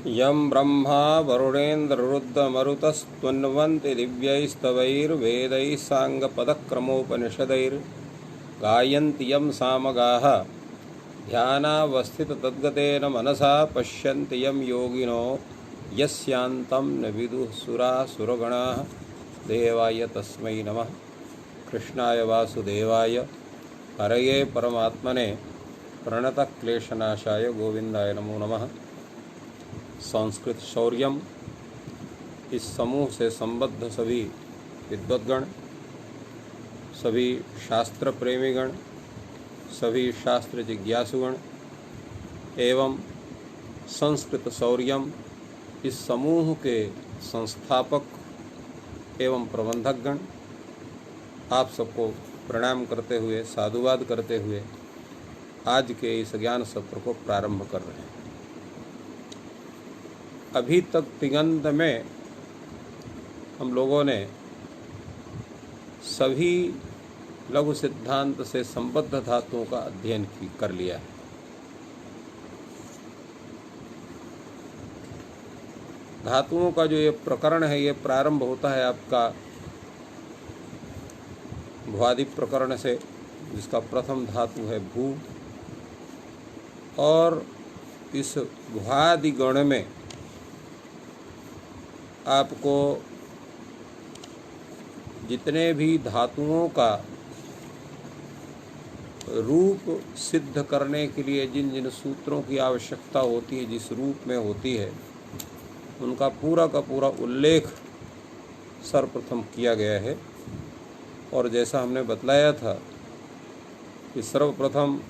यं ब्रह्मा वरुणेन्द्ररुद्रमरुतस्त्वन्वन्ति दिव्यैस्तवैर्वेदैः साङ्गपदक्रमोपनिषदैर्गायन्ति यं सामगाः ध्यानावस्थिततद्गतेन मनसा पश्यन्ति यं योगिनो यस्यान्तं न विदुः सुरासुरगणाः। देवाय तस्मै नमः। कृष्णाय वासुदेवाय हरये परमात्मने प्रणतक्लेशनाशाय गोविंदाय नमो नमः। संस्कृत शौर्यम इस समूह से संबद्ध सभी विद्वद्गण, सभी शास्त्र प्रेमीगण, सभी शास्त्र जिज्ञासुगण एवं संस्कृत शौर्यम इस समूह के संस्थापक एवं प्रबंधकगण, आप सबको प्रणाम करते हुए, साधुवाद करते हुए आज के इस ज्ञान सत्र को प्रारंभ कर रहे हैं। अभी तक तिगंत में हम लोगों ने सभी लघु सिद्धांत से संबद्ध धातुओं का अध्ययन कर लिया है। धातुओं का जो ये प्रकरण है, ये प्रारंभ होता है आपका भुआदि प्रकरण से, जिसका प्रथम धातु है भू। और इस भुआदि गण में आपको जितने भी धातुओं का रूप सिद्ध करने के लिए जिन जिन सूत्रों की आवश्यकता होती है, जिस रूप में होती है, उनका पूरा का पूरा उल्लेख सर्वप्रथम किया गया है। और जैसा हमने बतलाया था कि सर्वप्रथम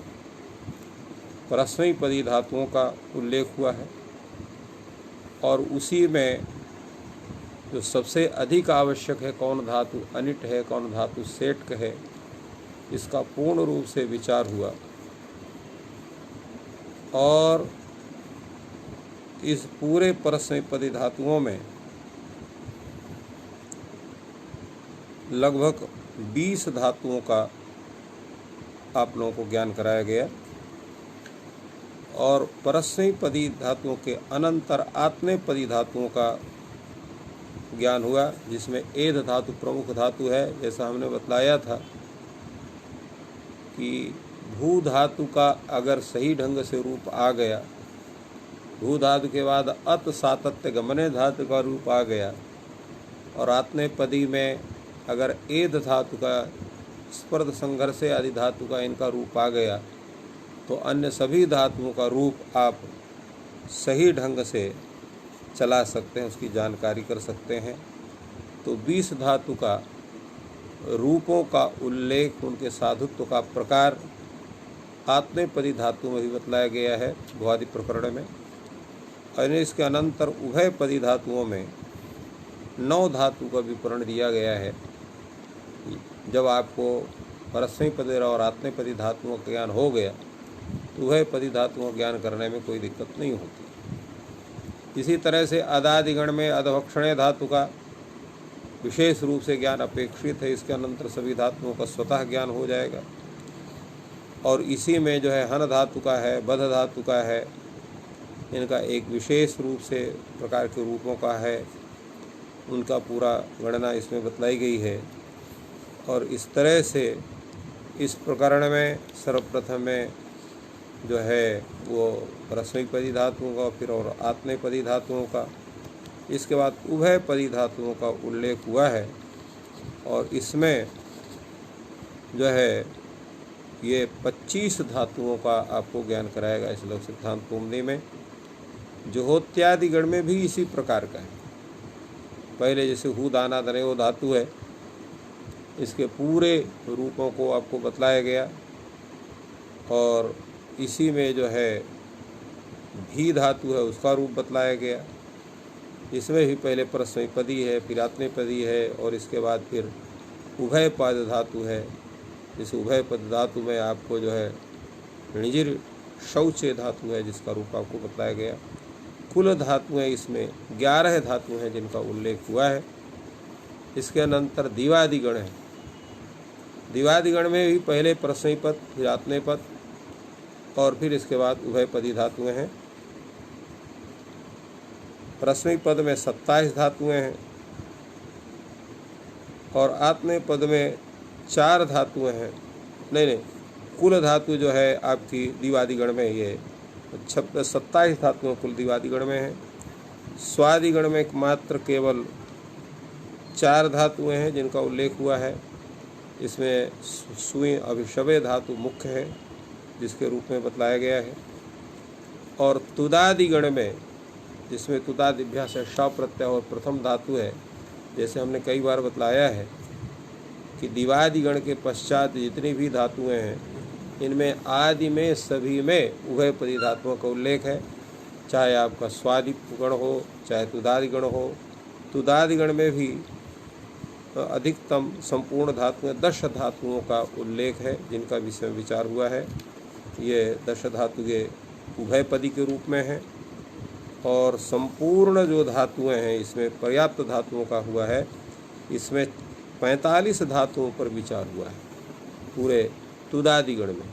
परस्मैपदी धातुओं का उल्लेख हुआ है और उसी में जो सबसे अधिक आवश्यक है, कौन धातु अनिट है, कौन धातु सेटक है, इसका पूर्ण रूप से विचार हुआ। और इस पूरे परस्मैपदी धातुओं में लगभग 20 धातुओं का आप लोगों को ज्ञान कराया गया। और परस्मैपदी धातुओं के अनंतर आत्मेपदी धातुओं का ज्ञान हुआ, जिसमें एध धातु प्रमुख धातु है। जैसा हमने बतलाया था कि भू धातु का अगर सही ढंग से रूप आ गया, भू धातु के बाद अत सातत्य गमने धातु का रूप आ गया, और आत्मेपदी में अगर एध धातु का स्पर्ध संघर्षे आदि धातु का इनका रूप आ गया, तो अन्य सभी धातुओं का रूप आप सही ढंग से चला सकते हैं, उसकी जानकारी कर सकते हैं। तो 20 धातु का रूपों का उल्लेख, उनके साधुत्व का प्रकार आत्मेपदी धातु में भी बतलाया गया है भुआदि प्रकरण में। और इसके अनंतर उभयपदी धातुओं में 9 धातु का विवरण दिया गया है। जब आपको परस्मैपदी और आत्मेपदी धातुओं का ज्ञान हो गया तो उभयपदी धातुओं का ज्ञान करने में कोई दिक्कत नहीं होती। इसी तरह से अदादिगण में अधभक्षणे धातु का विशेष रूप से ज्ञान अपेक्षित है। इसके अनंतर सभी धातुओं का स्वतः ज्ञान हो जाएगा। और इसी में जो है हन धातु का है, बध धातु का है, इनका एक विशेष रूप से प्रकार के रूपों का है, उनका पूरा गणना इसमें बतलाई गई है। और इस तरह से इस प्रकरण में सर्वप्रथम में जो है वो परस्मैपदी धातुओं का, फिर और आत्मेपदी धातुओं का, इसके बाद उभयपदी धातुओं का उल्लेख हुआ है। और इसमें जो है ये 25 धातुओं का आपको ज्ञान कराएगा इस लघु सिद्धांत कौमुदी में। जुहोत्यादि गण में भी इसी प्रकार का है। पहले जैसे हु दाना दनेओ धातु है, इसके पूरे रूपों को आपको बतलाया गया। और इसी में जो है भी धातु है, उसका रूप बतलाया गया। इसमें भी पहले परस्मैपदी है, फिर आत्मेपदी है, और इसके बाद फिर उभयपद धातु है। इस उभयपद धातु में आपको जो है णिजिर शौचे धातु है, जिसका रूप आपको बताया गया। कुल धातुएं इसमें 11 धातु हैं जिनका उल्लेख हुआ है। इसके अनंतर दिवादिगण है। दिवादिगण में भी पहले परस्मैपद, फिर आत्मेपद, और फिर इसके बाद उभयपदी धातुएं हैं। परस्मैक पद में 27 धातुएं हैं और आत्मनेपद पद में 4 धातुएं हैं। नहीं, कुल धातु जो है आपकी दिवादिगण में ये 27 धातुएं कुल दिवादिगण में हैं। स्वादिगण में मात्र केवल 4 धातुएं हैं जिनका उल्लेख हुआ है। इसमें सुई अभिशवय धातु मुख्य है जिसके रूप में बतलाया गया है। और तुदादिगण में, जिसमें तुदादिभ्यास है, श प्रत्यय और प्रथम धातु है, जैसे हमने कई बार बतलाया है कि दिवादिगण के पश्चात जितनी भी धातुएं हैं इनमें आदि में सभी में उभयपदी धातुओं का उल्लेख है, चाहे आपका स्वादिगण हो चाहे तुदादिगण हो। तुदादिगण में भी अधिकतम संपूर्ण धातुएं 10 धातुओं का उल्लेख है जिनका विषय में विचार हुआ है। ये 10 धातु ये उभयपदी के रूप में है और संपूर्ण जो धातुएं हैं इसमें पर्याप्त धातुओं का हुआ है। इसमें 45 धातुओं पर विचार हुआ है पूरे तुदादिगण में।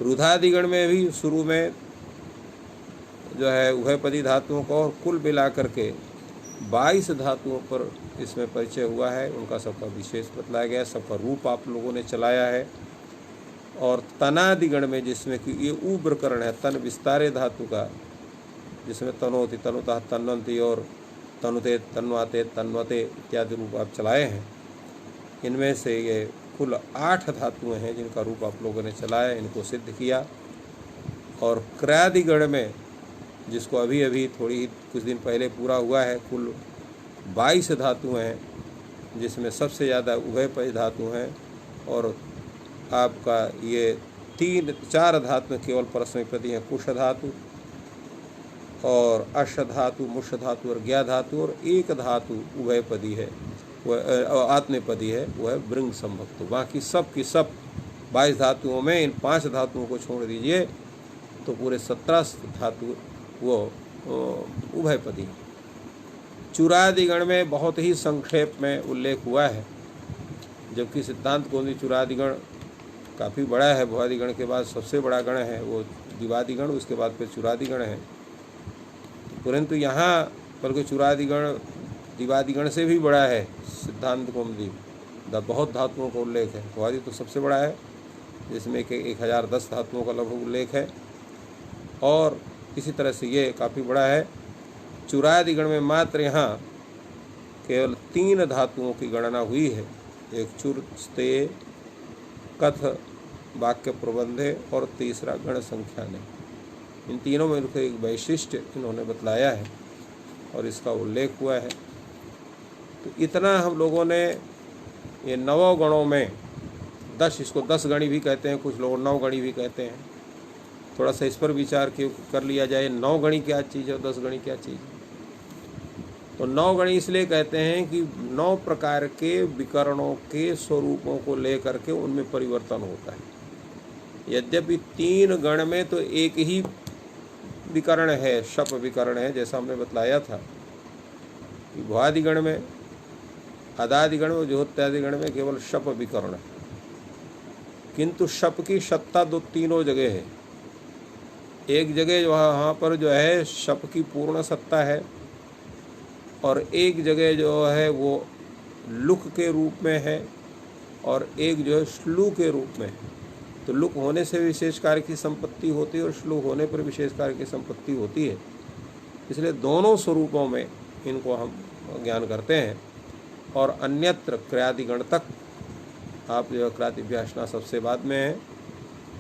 रुधादिगण में भी शुरू में जो है उभयपदी धातुओं को और कुल मिलाकर के 22 धातुओं पर इसमें परिचय हुआ है। उनका सबका विशेष बतलाया गया, सबका रूप आप लोगों ने चलाया है। और तनादिगण में, जिसमें कि ये उब्रकरण है तन विस्तारे धातु का, जिसमें तनोति तनुतः तन्वन्ति और तनुते तन्वाते तन्वते इत्यादि रूप आप चलाए हैं। इनमें से ये कुल 8 धातुएं हैं जिनका रूप आप लोगों ने चलाया, इनको सिद्ध किया। और क्रादिगण में, जिसको अभी अभी थोड़ी कुछ दिन पहले पूरा हुआ है, कुल 22 धातुएं हैं जिसमें सबसे ज़्यादा उभयपदी धातु हैं। और आपका ये 3-4 धातु केवल परस्मैपदी हैं, कुश धातु और अश धातु, मुष धातु और ज्ञा धातु, और एक धातु उभयपदी है, वह आत्मनेपदी है, वह है भृंग संभक्तु। बाकी सब की सब 22 धातुओं में इन 5 धातुओं को छोड़ दीजिए तो पूरे 17 धातु वो उभयपदी। चुरादिगण में बहुत ही संक्षेप में उल्लेख हुआ है, जबकि सिद्धांत कौमुदी चुरादिगण काफ़ी बड़ा है। भवादिगण के बाद सबसे बड़ा गण है वो दिवादिगण, उसके बाद फिर चुरादिगण है। परंतु यहाँ बल्कि चुरादिगण दिवादिगण से भी बड़ा है सिद्धांत कौमुदी, बहुत धातुओं का उल्लेख है। भवादि तो सबसे बड़ा है जिसमें कि 1010 धातुओं का लगभग उल्लेख है। और इसी तरह से ये काफ़ी बड़ा है। चुरादिगण में मात्र यहाँ केवल 3 धातुओं की गणना हुई है, एक चुर स्ते कथ वाक्य प्रबंधे और तीसरा गण संख्या ने। इन तीनों में उनको एक वैशिष्ट्य इन्होंने बतलाया है और इसका उल्लेख हुआ है। तो इतना हम लोगों ने ये 9 गणों में 10, इसको 10 गणी भी कहते हैं, कुछ लोग 9 गणी भी कहते हैं। थोड़ा सा इस पर विचार कर लिया जाए, 9 गणी क्या चीज़ है और 10 गणी क्या चीज़ है। तो 9 गणी इसलिए कहते हैं कि 9 प्रकार के विकरणों के स्वरूपों को लेकर के उनमें परिवर्तन होता है। यद्यपि 3 गण में तो एक ही विकरण है, शप विकरण है, जैसा हमने बतलाया था कि भुआदिगण में, अदादिगण में, ज्योत्यादिगण में केवल शप विकरण है, किंतु शप की सत्ता तीनों जगह है। एक जगह जो वहाँ पर जो है शप की पूर्ण सत्ता है और एक जगह जो है वो लुक के रूप में है और एक जो है श्लू के रूप में है। तो लुक होने से विशेष कार्य की संपत्ति होती है और श्लू होने पर विशेष कार्य की संपत्ति होती है। इसलिए दोनों स्वरूपों में इनको हम ज्ञान करते हैं। और अन्यत्र क्रियादिगण तक आप जो क्रातिभ्यासना सबसे बाद में है,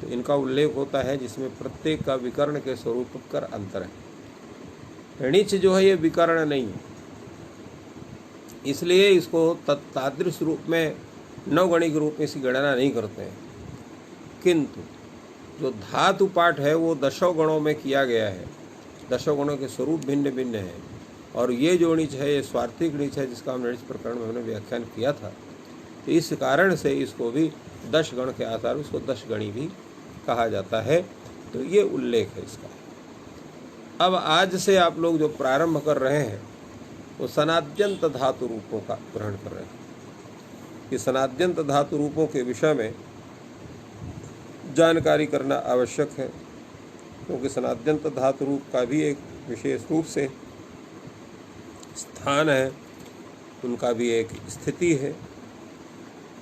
तो इनका उल्लेख होता है जिसमें प्रत्येक का विकर्ण के स्वरूप कर अंतर है। णिच जो है ये विकर्ण नहीं है, इसलिए इसको तादृश रूप में 9 गणी के रूप में इसकी गणना नहीं करते हैं। किंतु जो धातु पाठ है वो 10 गणों में किया गया है। 10 गणों के स्वरूप भिन्न भिन्न हैं और ये जो णिच है ये स्वार्थिक णिच है, जिसका हमने णिच प्रकरण में हमने व्याख्यान किया था। तो इस कारण से इसको भी 10 गण के आधार उसको 10 गणी भी कहा जाता है। तो ये उल्लेख है इसका। अब आज से आप लोग जो प्रारंभ कर रहे हैं वो सनाद्यंत धातु रूपों का ग्रहण कर रहे हैं। कि सनाद्यंत धातु रूपों के विषय में जानकारी करना आवश्यक है, क्योंकि सनाद्यंत धातु रूप का भी एक विशेष रूप से स्थान है, उनका भी एक स्थिति है।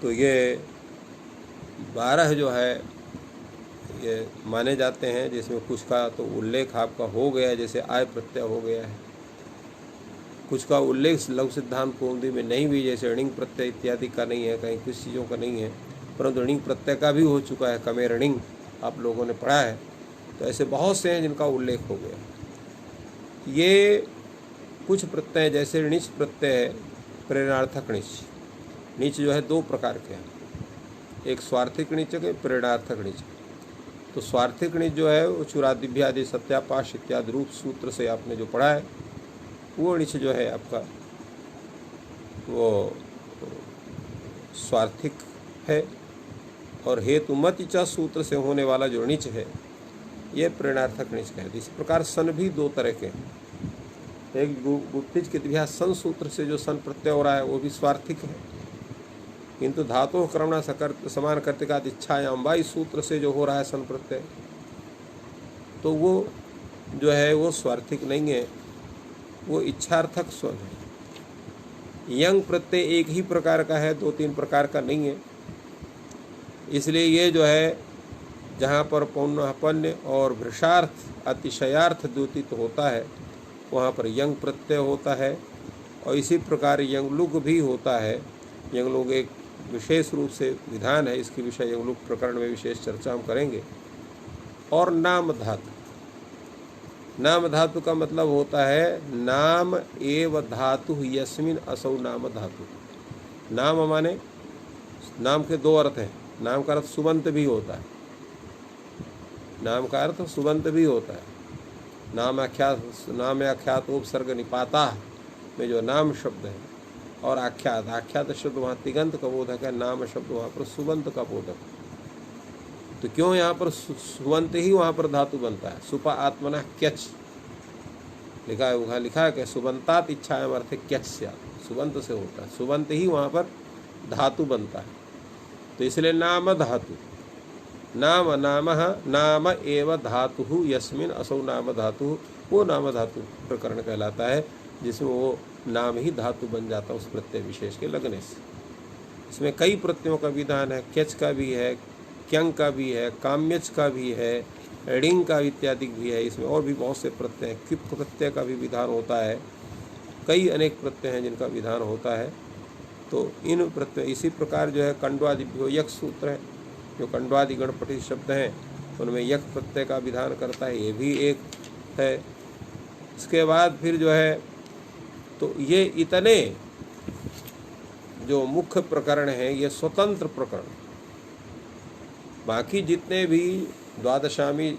तो ये 12 जो है ये माने जाते हैं, जिसमें कुछ का तो उल्लेख आपका हो गया, जैसे आय प्रत्यय हो गया है। कुछ का उल्लेख लघु सिद्धांत कौमुदी में नहीं भी, जैसे ऋणिंग प्रत्यय इत्यादि का नहीं है, कहीं कुछ चीज़ों का नहीं है, परंतु ऋणिंग प्रत्यय का भी हो चुका है। कमे ऋणिंग आप लोगों ने पढ़ा है। तो ऐसे बहुत से हैं जिनका उल्लेख हो गया। ये कुछ प्रत्यय जैसे णिच प्रत्यय है, प्रेरणार्थक णिच। णिच जो है 2 प्रकार के हैं, एक स्वार्थिक णिच है, प्रेरणार्थक णिच। तो स्वार्थिक णिच जो है वो चुरादिभ्य आदि सत्यापाश इत्यादि रूप सूत्र से आपने जो पढ़ा है, वो णिच जो है आपका वो स्वार्थिक है। और हेतु मत च सूत्र से होने वाला जो णिच है ये प्रेरणार्थक णिच है। इस प्रकार सन भी 2 तरह के हैं। एक गुप्तिज कितभ्या सन सूत्र से जो सन प्रत्यय हो रहा है वो भी स्वार्थिक है, किंतु धातु क्रमणा समान कर्तिकाद इच्छायाम वा इस सूत्र से जो हो रहा है सन प्रत्यय, तो वो जो है वो स्वार्थिक नहीं है, वो इच्छार्थक स्वन है। यंग प्रत्यय एक ही प्रकार का है, 2-3 प्रकार का नहीं है। इसलिए ये जो है जहाँ पर पौनःपन्य और भृषार्थ अतिशयार्थ द्योतित होता है वहाँ पर यंग प्रत्यय होता है। और इसी प्रकार यंगलुग भी होता है। यंगलुग एक विशेष रूप से विधान है, इसके विषय यंगलुग प्रकरण में विशेष चर्चा हम करेंगे। और नाम धातु, नाम धातु का मतलब होता है नाम एव धातु यस्मिन असौ नाम धातु। नाम माने, नाम के 2 अर्थ हैं। नाम का अर्थ सुबंत भी होता है, नाम का अर्थ सुबंत भी होता है। नाम आख्यात उपसर्ग निपाता में जो नाम शब्द है, और आख्यात शब्द वहाँ तिगंत का बोधक है, नाम शब्द वहाँ पर सुबंत का बोधक। तो क्यों यहाँ पर सुबंत ही वहाँ पर धातु बनता है। सुपा आत्मना क्यच लिखा है, वहाँ लिखा है कि सुबंतात इच्छायाम अर्थ क्यच से, सुबंत से होता है, सुबंत ही वहाँ पर धातु बनता है। तो इसलिए नाम धातु, नाम एव धातु यस्मिन असौ नाम धातु, वो नाम धातु प्रकरण कहलाता है, जिसमें वो नाम ही धातु बन जाता है उस प्रत्यय विशेष के लगने से। इसमें कई प्रत्ययों का विधान है, क्यच का भी है, क्यंग का भी है, काम्यच का भी है, ऋंग का इत्यादि भी है। इसमें और भी बहुत से प्रत्यय हैं। किप प्रत्यय का भी विधान होता है, कई अनेक प्रत्यय हैं जिनका विधान होता है। तो इन प्रत्यय इसी प्रकार जो है कंडवादिभ्यो यक सूत्र है, जो कंडवादि गणपति शब्द हैं उनमें यक प्रत्यय का विधान करता है, ये भी एक है। इसके बाद फिर जो है तो ये इतने जो मुख्य प्रकरण हैं ये स्वतंत्र प्रकरण, बाकी जितने भी द्वादशामी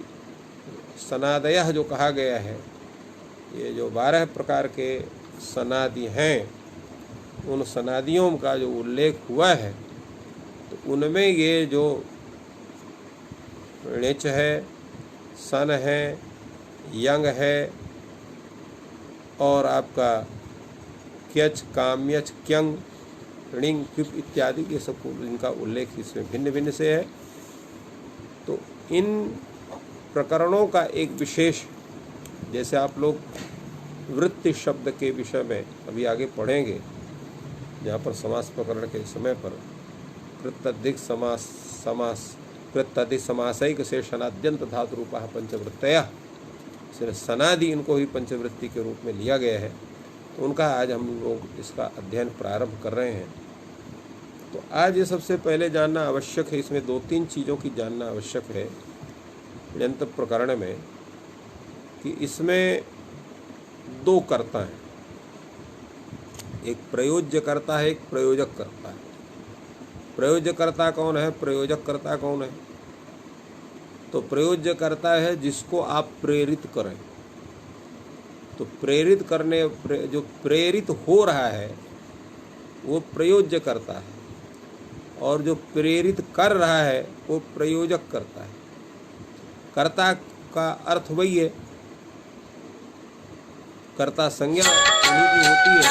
सनादयः जो कहा गया है, ये जो 12 प्रकार के सनादि हैं, उन सनादियों का जो उल्लेख हुआ है तो उनमें ये जो णिच है, सन है, यंग है, और आपका क्यच, काम्यच, क्यंग, ऋणिंग, क्युप इत्यादि ये सब इनका उल्लेख इसमें भिन्न भिन्न से है। तो इन प्रकरणों का एक विशेष, जैसे आप लोग वृत्ति शब्द के विषय में अभी आगे पढ़ेंगे, जहाँ पर समास प्रकरण के समय पर कृत्तधिक कृत्तधिक समासैक से शनाद्यंत धातु रूपा पंचवृत्तया, सनादि इनको ही पंचवृत्ति के रूप में लिया गया है। तो उनका आज हम लोग इसका अध्ययन प्रारंभ कर रहे हैं। तो आज ये सबसे पहले जानना आवश्यक है, इसमें 2-3 चीज़ों की जानना आवश्यक है ण्यंत प्रकरण में, कि इसमें 2 कर्ता हैं, एक प्रयोज्य कर्ता है, एक प्रयोजक कर्ता है। प्रयोज्य कर्ता कौन है, प्रयोजक कर्ता कौन है? तो प्रयोज्य कर्ता है जिसको आप प्रेरित करें। तो प्रेरित करने, जो प्रेरित हो रहा है वो प्रयोज्य करता है, और जो प्रेरित कर रहा है वो प्रयोजक करता है। कर्ता का अर्थ वही है, कर्ता संज्ञा उन्हीं की होती है।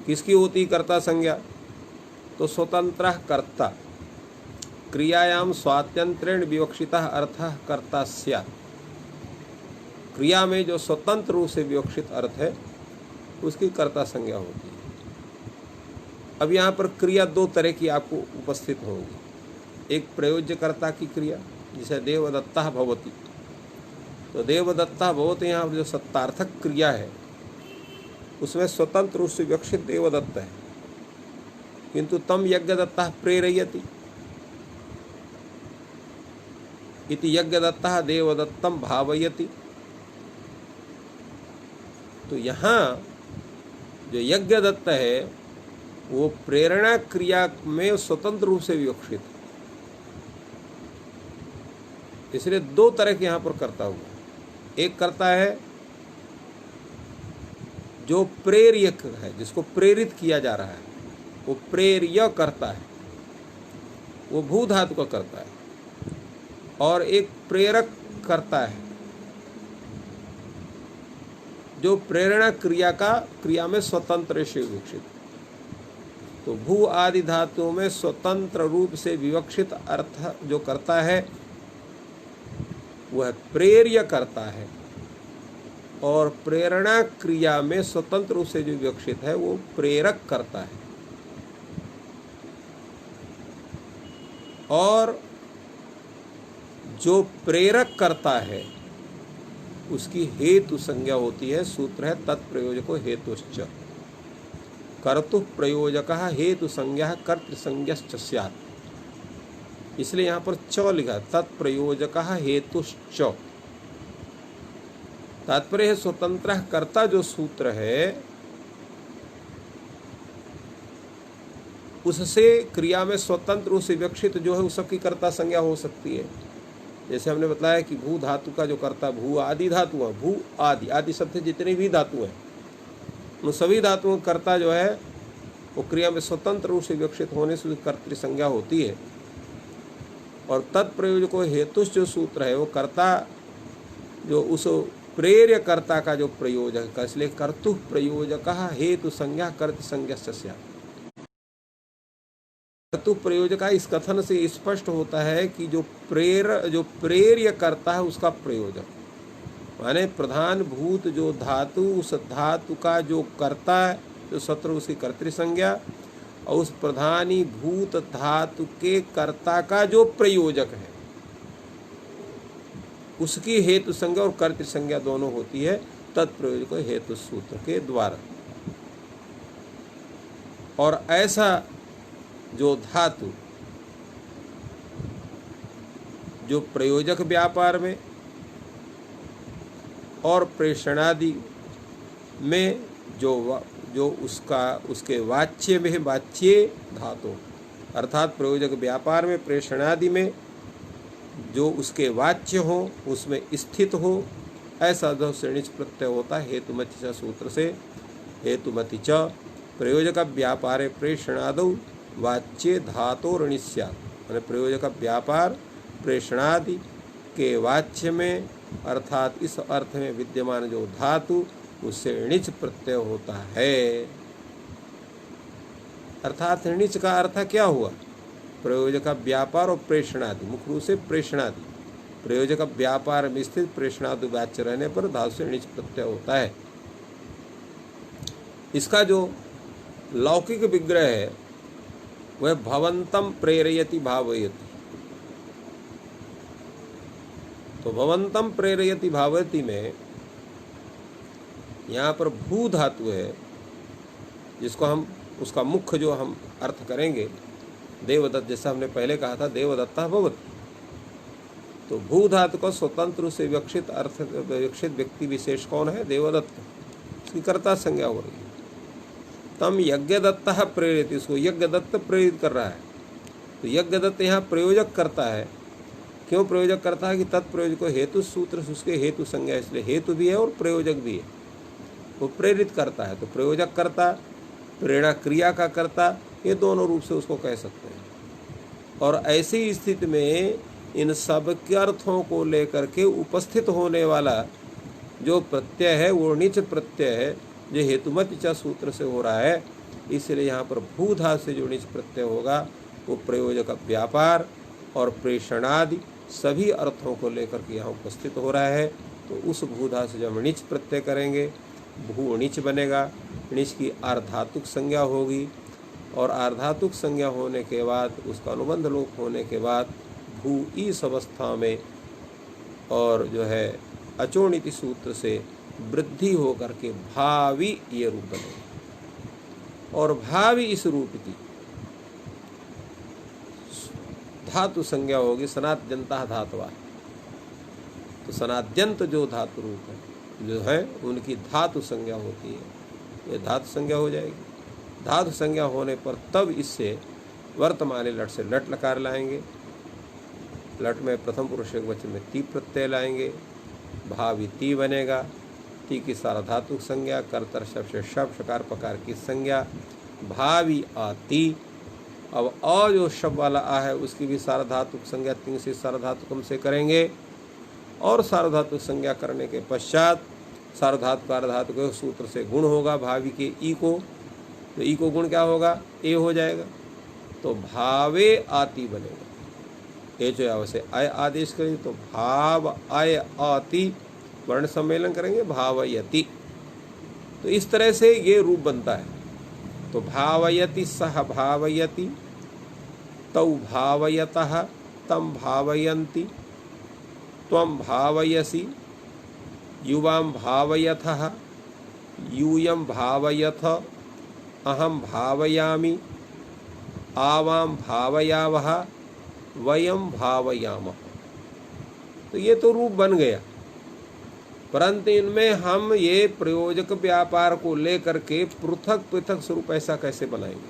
किसकी होती कर्ता संज्ञा? तो स्वतंत्र कर्ता, क्रियायाम स्वातंत्रेण विवक्षितः अर्थः कर्ता स्यात्। क्रिया में जो स्वतंत्र रूप से विवक्षित अर्थ है उसकी कर्ता संज्ञा होती है। अब यहाँ पर क्रिया दो तरह की आपको उपस्थित होंगी। एक प्रयोज्यकर्ता की क्रिया जिसे देवदत्ता भवति, तो देवदत्ता भवति यहाँ जो सत्तार्थक क्रिया है उसमें स्वतंत्र रूप से विवक्षित देवदत्त है, किंतु तम यज्ञदत्ता प्रेरयति इति यज्ञदत्ता देवदत्तम भावयति। तो यहाँ जो यज्ञदत्त है वो प्रेरणा क्रिया में स्वतंत्र रूप से विवक्षित है, इसलिए दो तरह के यहाँ पर कर्ता हुआ। एक कर्ता है जो प्रेरक है, जिसको प्रेरित किया जा रहा है, वो प्रेर्य करता है, वो भू धातु का करता है। और एक प्रेरक करता है जो प्रेरणा क्रिया में स्वतंत्र से विवक्षित। तो भू आदि धातुओं में स्वतंत्र रूप से विवक्षित अर्थ जो करता है वह प्रेर्य करता है, और प्रेरणा क्रिया में स्वतंत्र रूप से जो विवक्षित है वो प्रेरक करता है। और जो प्रेरक करता है उसकी हेतु संज्ञा होती है। सूत्र है तत्प्रयोजको हेतुश्च, कर्तु प्रयोजकः हेतु संज्ञा कर्तृसंज्ञश्च स्यात्। इसलिए यहाँ पर च लिखा, तत्प्रयोजकः हेतुश्च। तात्पर्य है स्वतंत्र कर्ता जो सूत्र है उससे क्रिया में स्वतंत्र रूप से विवक्षित जो है उस सबकी कर्ता संज्ञा हो सकती है। जैसे हमने बताया कि भू धातु का जो कर्ता भू आदि धातु है, भू आदि आदि शब्द जितनी भी धातु हैं उन सभी धातुओं कर्ता जो है वो क्रिया में स्वतंत्र रूप से विवक्षित होने से कर्तृ संज्ञा होती है। और तत्प्रयोजको हेतुष जो सूत्र है वो कर्ता जो उस प्रेर्य कर्ता का जो प्रयोजक का, इसलिए कर्तु प्रयोजक हेतु संज्ञा कर्तृ संज्ञा स्यात्। कर्तु प्रयोजक इस कथन से स्पष्ट होता है कि जो प्रेर्य करता है उसका प्रयोजक, माने प्रधान भूत जो धातु, उस धातु का जो कर्ता है जो शत्रु उसकी कर्तृ संज्ञा, और उस प्रधानी भूत धातु के कर्ता का जो प्रयोजक है उसकी हेतु संज्ञा और कर्तृ संज्ञा दोनों होती है तत्प्रयोजक हेतु सूत्र के द्वारा। और ऐसा जो धातु जो प्रयोजक व्यापार में और प्रेषणादि में जो उसके वाच्य में वाच्य धातु, अर्थात प्रयोजक व्यापार में प्रेषणादि में जो उसके वाच्य हो उसमें स्थित हो, ऐसा जो श्रेणिच प्रत्यय होता है हेतुमति च सूत्र से। हेतुमति च प्रयोजक व्यापारे प्रेषणादौ वाच्य धातोरणि स्यात्, मैंने प्रयोजक व्यापार प्रेषणादि के वाच्य में अर्थात इस अर्थ में विद्यमान जो धातु उससे णिच प्रत्यय होता है। अर्थात णिच का अर्थ क्या हुआ? प्रयोजक व्यापार और प्रेषणादि, मुख्य रूप से प्रेषणादि, प्रयोजक व्यापार में स्थित प्रेषणादि वाच्य रहने पर धातु से णिच प्रत्यय होता है। इसका जो लौकिक विग्रह है वह भवंतम प्रेरयति भावयति। तो भवंतम प्रेरयति भावयति में यहाँ पर भू धातु है जिसको हम उसका मुख्य जो हम अर्थ करेंगे देवदत्त, जैसा हमने पहले कहा था देवदत्ता भवति। तो भू धातु का स्वतंत्र रूप से विवक्षित अर्थ विवक्षित व्यक्ति विशेष कौन है? देवदत्त, इसकी कर्ता संज्ञा हो रही है। तम यज्ञदत्ता प्रेरित, इसको यज्ञदत्त प्रेरित कर रहा है। तो यज्ञदत्त यहाँ प्रयोजक करता है। क्यों प्रयोजक करता है? कि तत्प्रयोजक हेतु सूत्र उसके हेतु संज्ञा, इसलिए हेतु भी है और प्रयोजक भी है, वो प्रेरित करता है। तो प्रयोजक करता, प्रेरणा क्रिया का करता, ये दोनों रूप से उसको कह सकते हैं। और ऐसी स्थिति में इन सब के अर्थों को लेकर के उपस्थित होने वाला जो प्रत्यय है वो णिच प्रत्यय है जो हेतुमति च सूत्र से हो रहा है। इसलिए यहाँ पर भू धातु से जो णिच प्रत्यय होगा वो प्रयोजक व्यापार और प्रेषणादि सभी अर्थों को लेकर के यहाँ उपस्थित हो रहा है। तो उस भूधा से जब णिच प्रत्यय करेंगे भू णिच बनेगा। णिच की आर्धातुक संज्ञा होगी और आर्धातुक संज्ञा होने के बाद उसका अनुबंध लोप होने के बाद भू इस अवस्था में और जो है अचोणिति सूत्र से वृद्धि होकर के भावी ये रूप बनेगा। और भावी इस रूप की धातु संज्ञा होगी सनाद्यंता धातुवा। तो सनाद्यंत जो धातु रूप है जो है उनकी धातु संज्ञा होती है, ये धातु संज्ञा हो जाएगी। धातु संज्ञा होने पर तब इससे वर्तमान लट से लट लकार लाएंगे। लट में प्रथम पुरुष एकवचन में ती प्रत्यय लाएंगे, भावी ती बनेगा। ती की सार्वधातुक संज्ञा, कर्तर शब्द से शब्द, शकार पकार की संज्ञा, भावी आती। अब अ जो शब्द वाला आ है उसकी भी सार्वधातुक संज्ञा तीन से सार्वधातुकम से करेंगे और सार्वधातुक संज्ञा करने के पश्चात सार्वधातुक अर्धातुक सूत्र से गुण होगा भावी के ई को। तो ई को गुण क्या होगा? ए हो जाएगा। तो भावे आती बनेगा। ए जो है वैसे आय आदेश करेंगे तो भाव आय आती वर्ण सम्मेलन करेंगे भावयति। तो इस तरह से ये रूप बनता है। तो भावयति सह भावयति, तौ भावयतः तम भावयन्ति, त्वं भावयसि, युवां भावयथः, यूयं भावयथ, अहं भावयामि, आवां भावयावः, वयं भावयामः। तो ये तो रूप बन गया, परंतु इनमें हम ये प्रयोजक व्यापार को लेकर के पृथक पृथक स्वरूप ऐसा कैसे बनाएंगे?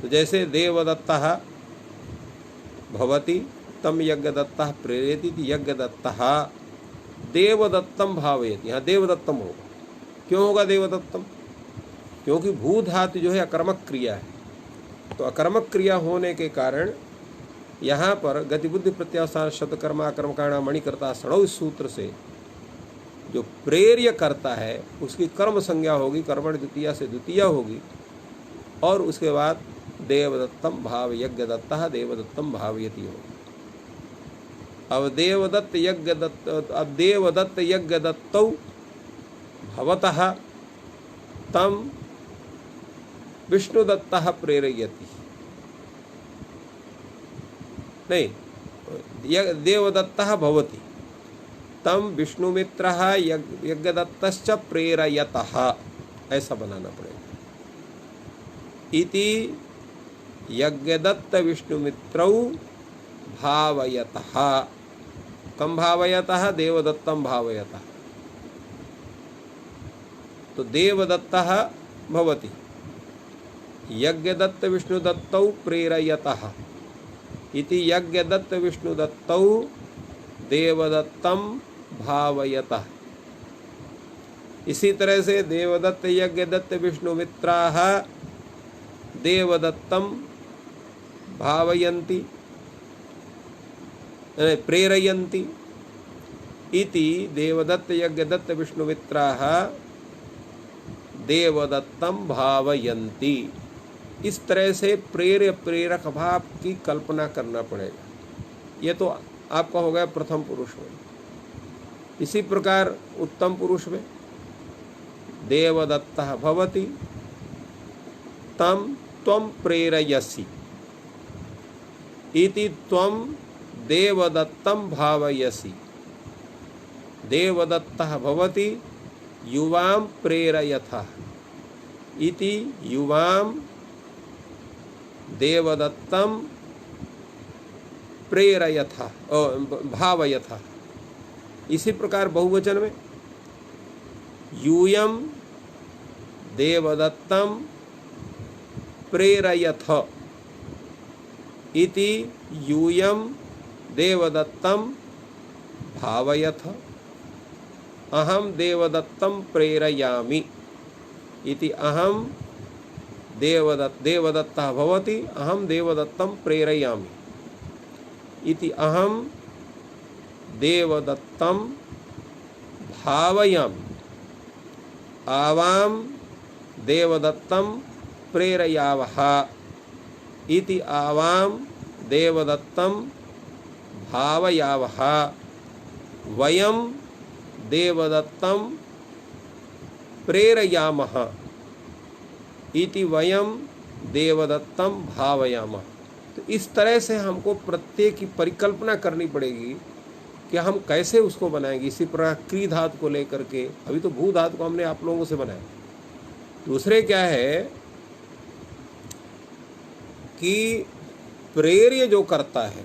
तो जैसे देवदत्तः भवति तम यज्ञदत्तः प्रेरयति, यज्ञदत्तः देवदत्तम भावयति। यहाँ देवदत्तम होगा। क्यों होगा देवदत्तम? क्योंकि भू धातु जो है अकर्मक क्रिया है। तो अकर्मक क्रिया होने के कारण यहाँ पर गतिबुद्धि प्रत्यासार शतकर्मा कर्मकाणा मणिकर्ता सणव सूत्र से जो प्रेर्य करता है उसकी कर्म संज्ञा होगी, कर्मण द्वितीया से द्वितीया होगी। और उसके बाद देवदत्तम भाव यज्ञ दत्ता देवदत्तम भावयति होगी। अब देवदत्त यज्ञ दत्तौ भवतः तम विष्णुदत्तः प्रेरयति। नहीं, देवदत्तः भवति तम विष्णुमित्रः यज्ञदत्तश्च प्रेरयतः, ऐसा बनाना पड़ेगा। इति यज्ञदत्त विष्णुमित्रौ भावयतः। कम भावयतः? देवदत्तम भावयतः। तो देवदत्तः भवति यज्ञदत्त विष्णुदत्तौ प्रेरयतः इति यज्ञदत्त विष्णुदत्तौ देवदत्तम भावयतः। इसी तरह से देवदत्त यज्ञदत्त विष्णुमित्राः देवदत्तम भावयन्ति प्रेरयन्ति इति देवदत्त यज्ञदत्त विष्णुमित्राः देवदत्तम भावयन्ति। इस तरह से प्रेरक भाव की कल्पना करना पड़ेगा। ये तो आपका हो गया प्रथम पुरुष में। इसी प्रकार उत्तम पुरुष में देवदत्तः भवति तम त्वं प्रेरयसि इति त्वं देवदत्तं भावयसि। देवदत्तः भवति युवां प्रेरयथः इति युवां देवदत्तं प्रेरयथः भावयथः। इसी प्रकार बहुवचन में यूयं देवदत्तं प्रेरयथ इति यूयं देवदत्तं भावयथ। अहं देवदत्तं प्रेरयामि इति अहं देवदत्तः भवति अहं देवदत्तं प्रेरयामि इति अहं देवदत्तं भावयामि। आवां देवदत्तं प्रेरयावः इति आवां देवदत्तं भावयावः। वयम देवदत्तम प्रेरयामः इति वयम देवदत्तम भावयामः। तो इस तरह से हमको प्रत्येक की परिकल्पना करनी पड़ेगी कि हम कैसे उसको बनाएंगे। इसी प्रकार क्री धातु को लेकर के, अभी तो भू धातु को हमने आप लोगों से बनाया। दूसरे क्या है कि प्रेर्य जो करता है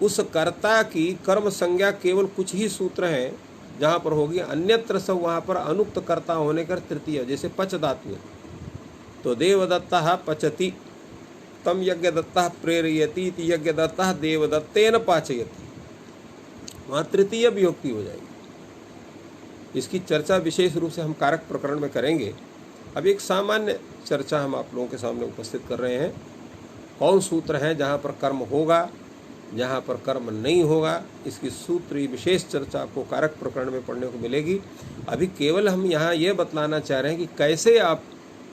उस कर्ता की कर्म संज्ञा केवल कुछ ही सूत्र हैं जहाँ पर होगी, अन्यत्र सब वहाँ पर अनुक्त कर्ता होने कर तृतीय, जैसे पच धातु है तो देवदत्तः पचति, तम यज्ञदत्तः प्रेरयति इति यज्ञदत्तः देवदत्तेन पाचयति, वहाँ तृतीय विभक्ति हो जाएगी। इसकी चर्चा विशेष रूप से हम कारक प्रकरण में करेंगे। अब एक सामान्य चर्चा हम आप लोगों के सामने उपस्थित कर रहे हैं। कौन सूत्र हैं जहाँ पर कर्म होगा, जहाँ पर कर्म नहीं होगा, इसकी सूत्र विशेष चर्चा आपको कारक प्रकरण में पढ़ने को मिलेगी। अभी केवल हम यहाँ ये बतलाना चाह रहे हैं कि कैसे आप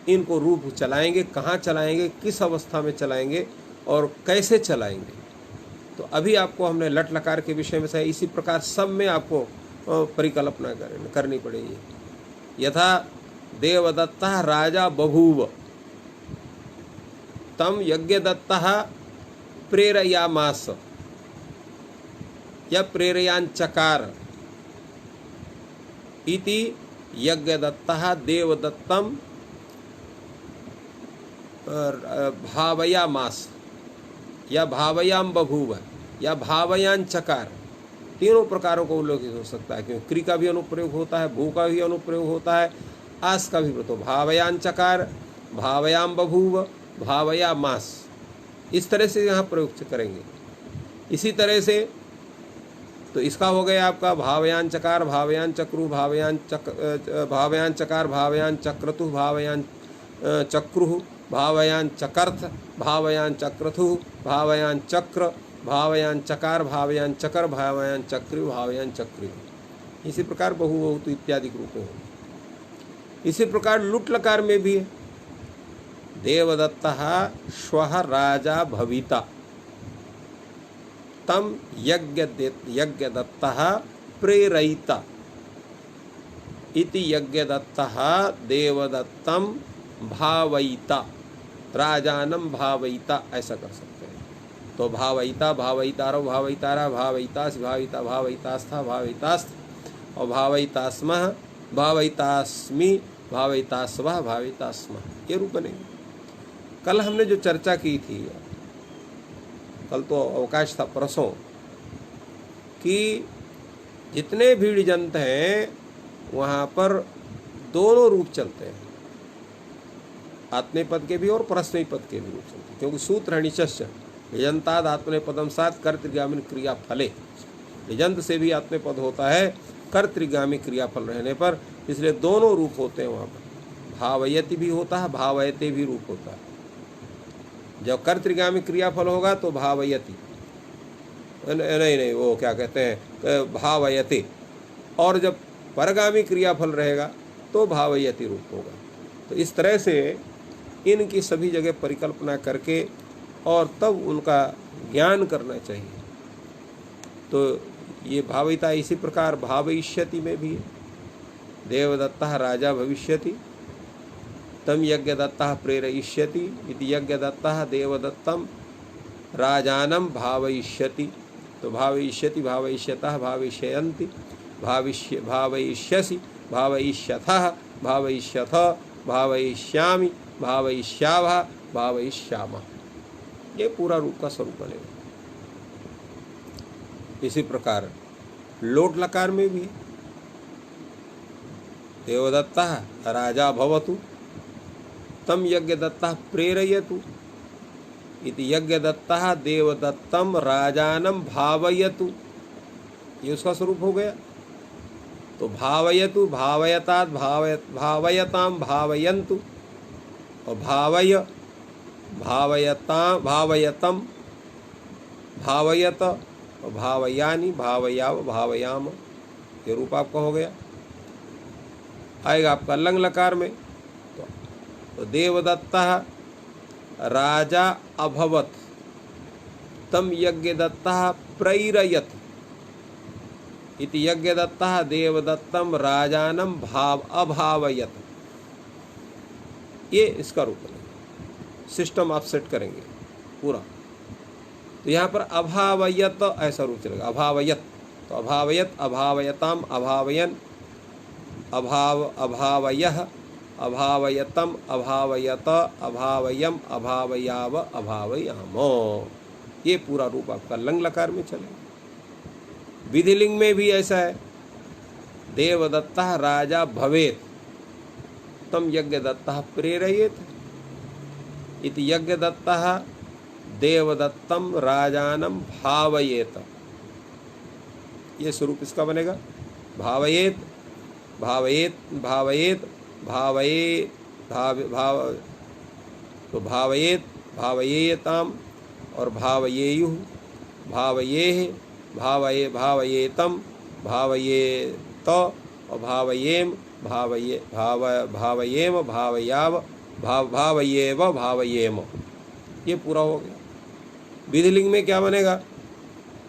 इनको रूप चलाएंगे, कहाँ चलाएंगे, किस अवस्था में चलाएंगे और कैसे चलाएंगे। तो अभी आपको हमने लट लकार के विषय में से इसी प्रकार सब में आपको परिकल्पना करनी पड़ेगी। यथा देवदत्तः राजा बभूव तम यज्ञदत्तः प्रेरयामास या प्रेरयाञ्चकार इति यज्ञदत्तः देवदत्तम भावयामास या भावयाम बभूव या भावयाञ्चकार, तीनों प्रकारों को उल्लेखित हो सकता है, क्योंकि क्री का भी अनुप्रयोग होता है, भू का भी अनुप्रयोग होता है, आस का भी। तो भावयाञ्चकार, भावयाम बभूव, भावयामास, इस तरह से यहाँ प्रयोग करेंगे। इसी तरह से तो इसका हो गया आपका भावयान चकार, भावयान चक्रु, भावयान चकार, भावयान चक्रतु, भावयान चक्रु, भावयान चकर्थ, भावयान चक्रथु, भावयान चक्र, भावयान चकार, भावयान चकर, भावयान चक्रु, भावयान चक्रु। इसी प्रकार बहुबहुत इत्यादि रूपों हैं। इसी प्रकार लुट लकार में भी है। देवदत्तः श्वः राजा भविता तम यज्ञदत्तः प्रेरयिता इति यज्ञदत्तः देवदत्तम भावयिता, राजानम भावयिता, ऐसा कर सकते हैं। तो भावयिता, भावयितारो, भावयितारा, भावयितास, भावयिता, भावयितास्था, भावयितास्थ और भावयितास्मः, भावयितास्मि, भावयितास्वः, भावयितास्मः, ये रूप बनेंगे। कल हमने जो चर्चा की थी, कल तो अवकाश था, परसों, कि जितने भी जंत हैं वहाँ पर दोनों रूप चलते हैं, आत्मनेपद के भी और परस्मैपद के भी रूप चलते हैं, क्योंकि सूत्र है निचस्य निजंताद आत्मनेपदम साथ कर्तृगामी क्रिया फले। निजंत से भी आत्मनेपद होता है कर्तृगामी क्रियाफल रहने पर, इसलिए दोनों रूप होते हैं वहाँ पर। भावयति भी होता है, भावयते भी रूप होता है। जब कर्तृगामी क्रियाफल होगा तो भावयति, नहीं वो क्या कहते हैं भावयते, और जब परगामी क्रियाफल रहेगा तो भावयति रूप होगा। तो इस तरह से इनकी सभी जगह परिकल्पना करके और तब उनका ज्ञान करना चाहिए। तो ये भावयिता इसी प्रकार भावयिष्यति में भी है। देवदत्तः राजा भविष्यति तम यज्ञदत्तः प्रेरयिष्यति इति यज्ञदत्तः देवदत्तम राजानम भावयिष्यति। तो भावयिष्यति, भावयिष्यतः, भावयिष्यन्ति, भावयिष्यसि, भावयिष्यथः, भावयिष्यथ, भावयिष्यामि, भावयिष्यावः, भावयिष्यामः, ये पूरा रूप का स्वरूप बनेगा। इसी प्रकार लोट लकार में भी देवदत्तः राजा भवतु तम यज्ञदत्तः प्रेरयतु इति यज्ञदत्तः देवदत्तम राजानम भावयतु, ये उसका स्वरूप हो गया। तो भावयतु, भावयतात्, भावयताम, भावयन्तु और भावय, भावयता, भावयतम, भावयत और भावयानि, भावयाव, भावयाम, ये रूप आपका हो गया। आएगा आपका लंग लकार में तो देवदत्तः राजा अभवत तम यज्ञदत्तः प्रैरयत इति यज्ञदत्तः देवदत्तम राजानम भाव अभावयत। ये इसका रूप बनेगा। सिस्टम आप सेट करेंगे पूरा। तो यहाँ पर अभावयत ऐसा रूप चलेगा, अभावयत। तो अभावयत, अभावयताम, अभावयन, अभाव, अभावयः, अभावयतम, अभावयत, अभावयम, अभावयाव, अभावयामो। ये पूरा रूप आपका लंग लकार में चलेगा। विधिलिंग में भी ऐसा है, देवदत्तः राजा भवेत् तम यज्ञदत्तः प्रेरयेत् इति यज्ञदत्तः देवदत्तम राजानम भावयेत। ये स्वरूप इसका बनेगा, भावयेत, भावयेत, भावयेत, भावये, भाव, तो भावयेत, भावयेताम और भावयेयुः, भावयेह, भावये, भावयेतम, भावयेत और भावयेम, भावये, भावयेम, भावयाव, भावयेव, भावयेम। ये पूरा हो गया। विधिलिंग में क्या बनेगा?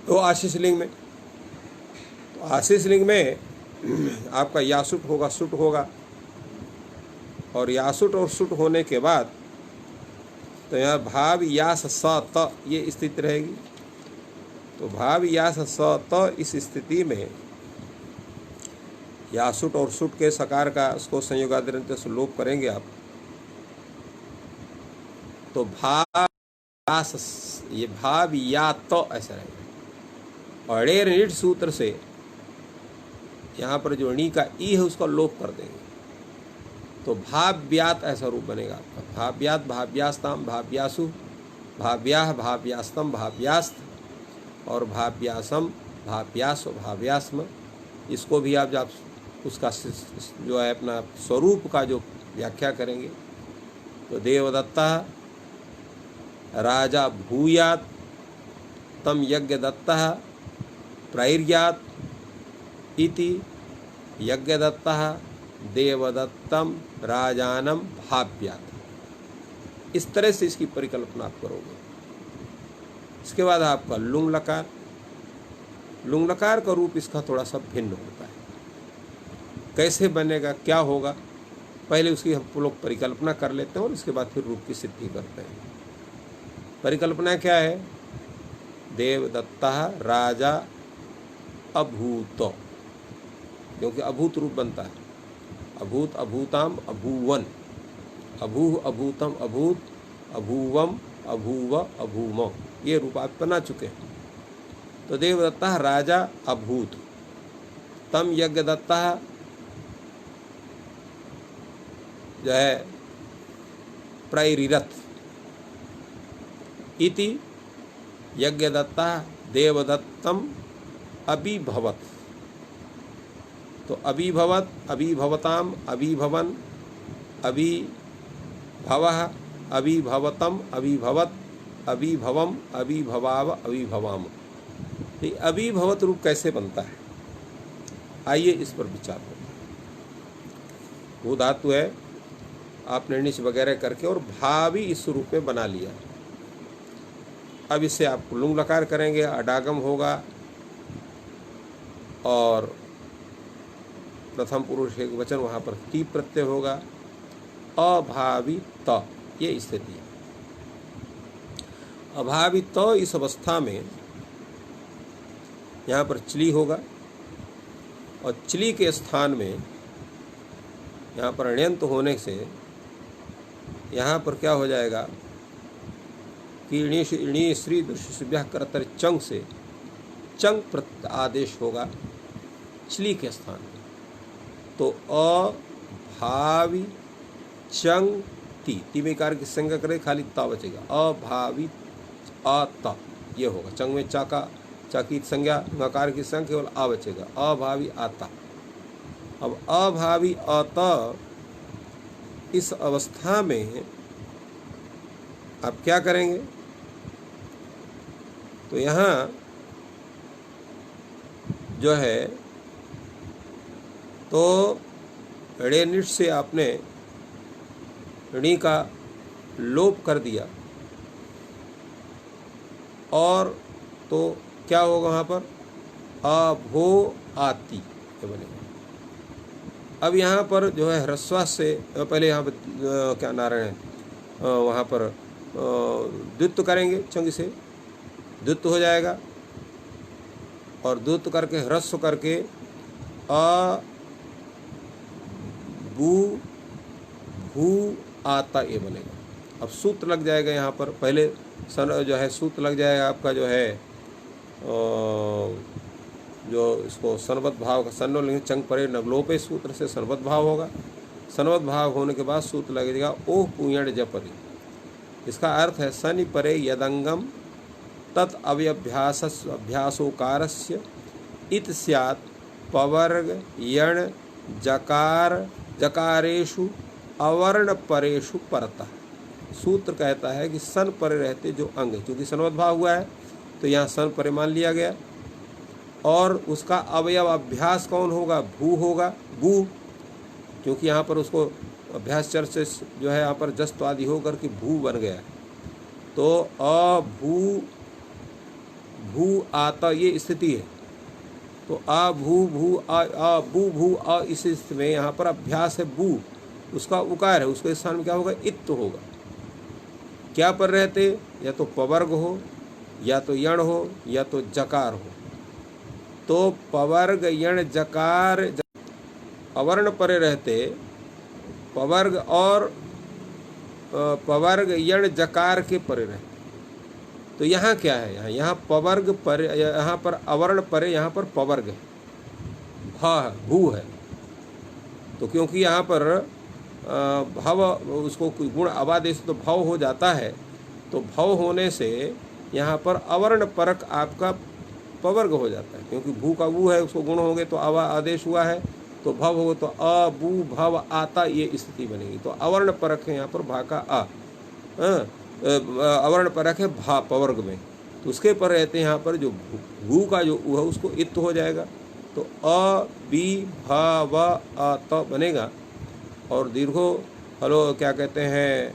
तो आशीष लिंग में, तो आशीष लिंग में आपका यासुट होगा, सुट होगा, और यासुट और सुट होने के बाद तो यहाँ भाव यास स त ये स्थिति रहेगी। तो भाव यास स त इस स्थिति में यासुट और सुट के सकार का उसको संयोगादिरंत से लोप करेंगे आप, तो भाव यास, ये भाव या तो ऐसा रहेगा। और णेर णिठ सूत्र से यहाँ पर जो णी का ई है उसका लोप कर देंगे, तो भाव्यात ऐसा रूप बनेगा आपका। भाव्यात, भाव्यास्ताम, भाव्यासु, भाव्याह, भाव्यास्तम, भाव्यास्त और भाव्यासम, भाव्यास और भाव्यास्म। इसको भी आप उसका जो है अपना स्वरूप का जो व्याख्या करेंगे, तो देवदत्ता राजा भूयात तम यज्ञदत्तः प्रैर्यात इति यज्ञदत्तः देवदत्तम राजानम भाव्यात। इस तरह से इसकी परिकल्पना आप करोगे। इसके बाद आपका लुंग लकार। लुंग लकार का रूप इसका थोड़ा सा भिन्न होता है। कैसे बनेगा, क्या होगा, पहले उसकी हम लोग परिकल्पना कर लेते हैं और इसके बाद फिर रूप की सिद्धि करते हैं। परिकल्पना क्या है? देवदत्तः राजा अभूत, क्योंकि अभूत रूप बनता है। अभूत, अभूताम, अभूवन, अभूह, अभूतम, अभूत, अभूवम, अभूव, अभूम, ये रूप आप बना चुके हैं। तो देवदत्तः राजा अभूत तम यज्ञदत्तः जो है प्रैरिरथ इति यज्ञदत्तः देवदत्तम अभिभवत्। तो अभिभवत, अभिभवताम, अभिभवन, अभिभवः, अभिभवतम, अभिभवत, अभिभवम, अभिभवाव, अभिभवाम। तो अभिभवत रूप कैसे बनता है, आइए इस पर विचार होता है। वो धातु है, आपने निश वगैरह करके और भावी इस रूप में बना लिया। अब इससे आप लुंग लकार करेंगे, अडागम होगा और प्रथम पुरुष एक वचन, वहाँ पर ती प्रत्यय होगा। अभावित, ये स्थिति है। अभावित इस अवस्था में यहाँ पर चली होगा और चली के स्थान में यहाँ पर अण्यंत होने से यहाँ पर क्या हो जाएगा कि णी श्री दृश्य करतर चंग से चंग प्रत्य आदेश होगा चली के स्थान में। तो अभावी चंग ती में कार की संज्ञा करे, खाली ता बचेगा। अभावी अत ये होगा। चंग में चा की संज्ञा, नकार की संज्ञा, केवल आ बचेगा। अभावी आता। अब अभावी अत इस अवस्था में आप क्या करेंगे? तो यहाँ जो है तो णेनिट से आपने णी का लोप कर दिया और तो क्या होगा वहाँ पर? अभो आति ये बनेगा। अब यहाँ पर जो है ह्रस्व से पहले यहाँ पर क्या नारायण है वहाँ पर द्वित्व करेंगे चंग से, द्वित्व हो जाएगा और द्वित्व करके ह्रस्व करके अ बू भू आता ये बनेगा। अब सूत्र लग जाएगा यहाँ पर, पहले जो है सूत्र लग जाएगा आपका जो है जो इसको सनबद्ध भाव का सन्नो लिंग चंग परे नवलोपे सूत्र से सनबद्ध भाव होगा। सनबद्ध भाव होने के बाद सूत्र लगेगा ओह पुयण जपरि। इसका अर्थ है शनि परे यदंगम तत् अभ्यासोकारस्य इत स्यात् पवर्ग यण जकार जकारेषु अवर्ण परेषु परतः। सूत्र कहता है कि सन परे रहते जो अंग, क्योंकि सनबद्ध भाव हुआ है तो यहाँ सन परे मान लिया गया और उसका अवयव अभ्यास कौन होगा? भू होगा, भू, क्योंकि यहाँ पर उसको अभ्यास चर से जो है यहाँ पर जस्त आदि होकर के भू बन गया है। तो अभू भू आता ये स्थिति है। तो आ भू भू आ बू भू आ, इस स्थिति में यहाँ पर अभ्यास है बू, उसका उकार है, उसके स्थान में क्या होगा? इत्त होगा। क्या पर रहते? या तो पवर्ग हो या तो यण हो या तो जकार हो। तो पवर्ग यण जकार अवर्ण परे रहते पवर्ग और पवर्ग यण जकार के परे रहते। तो यहाँ क्या है? यहाँ पवर्ग परे, यहाँ पर अवर्ण परे, यहाँ पर पवर्ग है, भा है, भू है। तो क्योंकि यहाँ पर भव उसको गुण अवादेश तो भव हो जाता है, तो भव होने से यहाँ पर अवर्ण परक आपका पवर्ग हो जाता है, क्योंकि भू का भू है, उसको गुण होंगे तो अवा आदेश हुआ है, तो भव हो तो अ बू भव आता ये स्थिति बनेगी। तो अवर्ण परक है यहाँ पर भा का आ, अवर्ण परक है भा पवर्ग में, तो उसके पर रहते हैं यहाँ पर जो भू का जो ऊ है उसको इत्त हो जाएगा। तो अ बी भा व आ त बनेगा और दीर्घो हलो क्या कहते हैं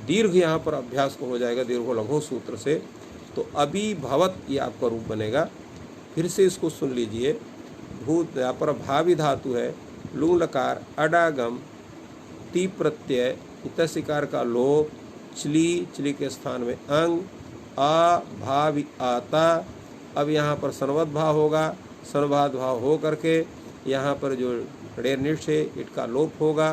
दीर्घ यहाँ पर अभ्यास को हो जाएगा दीर्घो लघु सूत्र से। तो अभी भवत ये आपका रूप बनेगा। फिर से इसको सुन लीजिए। भूत यहाँ पर भावी धातु है, लुंग लकार अडागम ती प्रत्यय इतशिकार का लोप, चली चली के स्थान में अंग, आ भावी आता। अब यहाँ पर सनबद्ध भाव होगा, सनबद्ध भाव हो करके यहाँ पर जो ढेर निष्ठ है इट का लोप होगा।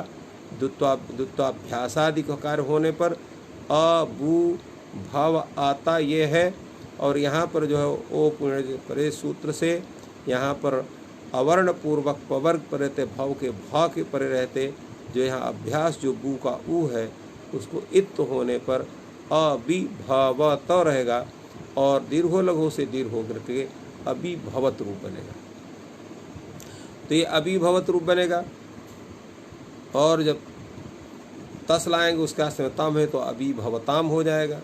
द्वित्वाभ्यासादि का कार्य होने पर अ बू भव आता ये है। और यहाँ पर जो है ओ परे सूत्र से यहाँ पर अवर्ण पूर्वक पवर्ग पर रहते भव के भा के परे रहते जो यहाँ अभ्यास जो बू का ऊ है उसको इत्त होने पर अभिभवत रहेगा और दीर्घो लघु से दीर्घ होकर के अभिभवत रूप बनेगा। तो ये अभिभवत रूप बनेगा। और जब तस लाएंगे उसके आस्ते में तम है तो अभिभवताम हो जाएगा।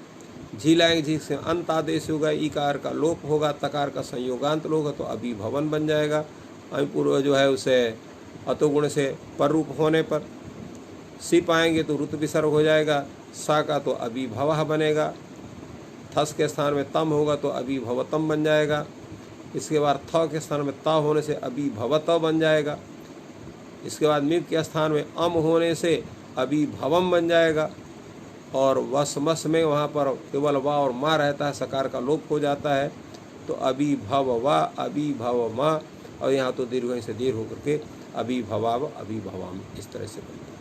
झी लाएंगे, झी से अंत आदेश होगा, ईकार का लोप होगा, तकार का संयोगांत होगा तो अभिभवन बन जाएगा। पूर्व जो है उसे अतोगुण से पर रूप होने पर सी पाएंगे तो ऋतु विसर्ग हो जाएगा। सा का तो अभिभव बनेगा। थस के स्थान में तम होगा तो अभिभवतम बन जाएगा। इसके बाद थ के स्थान में ता होने से अभिभवत बन जाएगा। इसके बाद मिप के स्थान में अम होने से अभिभवम बन जाएगा। और वस मस में वहाँ पर केवल वा और मा रहता है, सकार का लोप हो जाता है तो अभिभव वा अभिभव मा। और यहाँ तो दीर्घ से दीर्घ होकर के अभिभवाव अभिभवाम इस तरह से बनता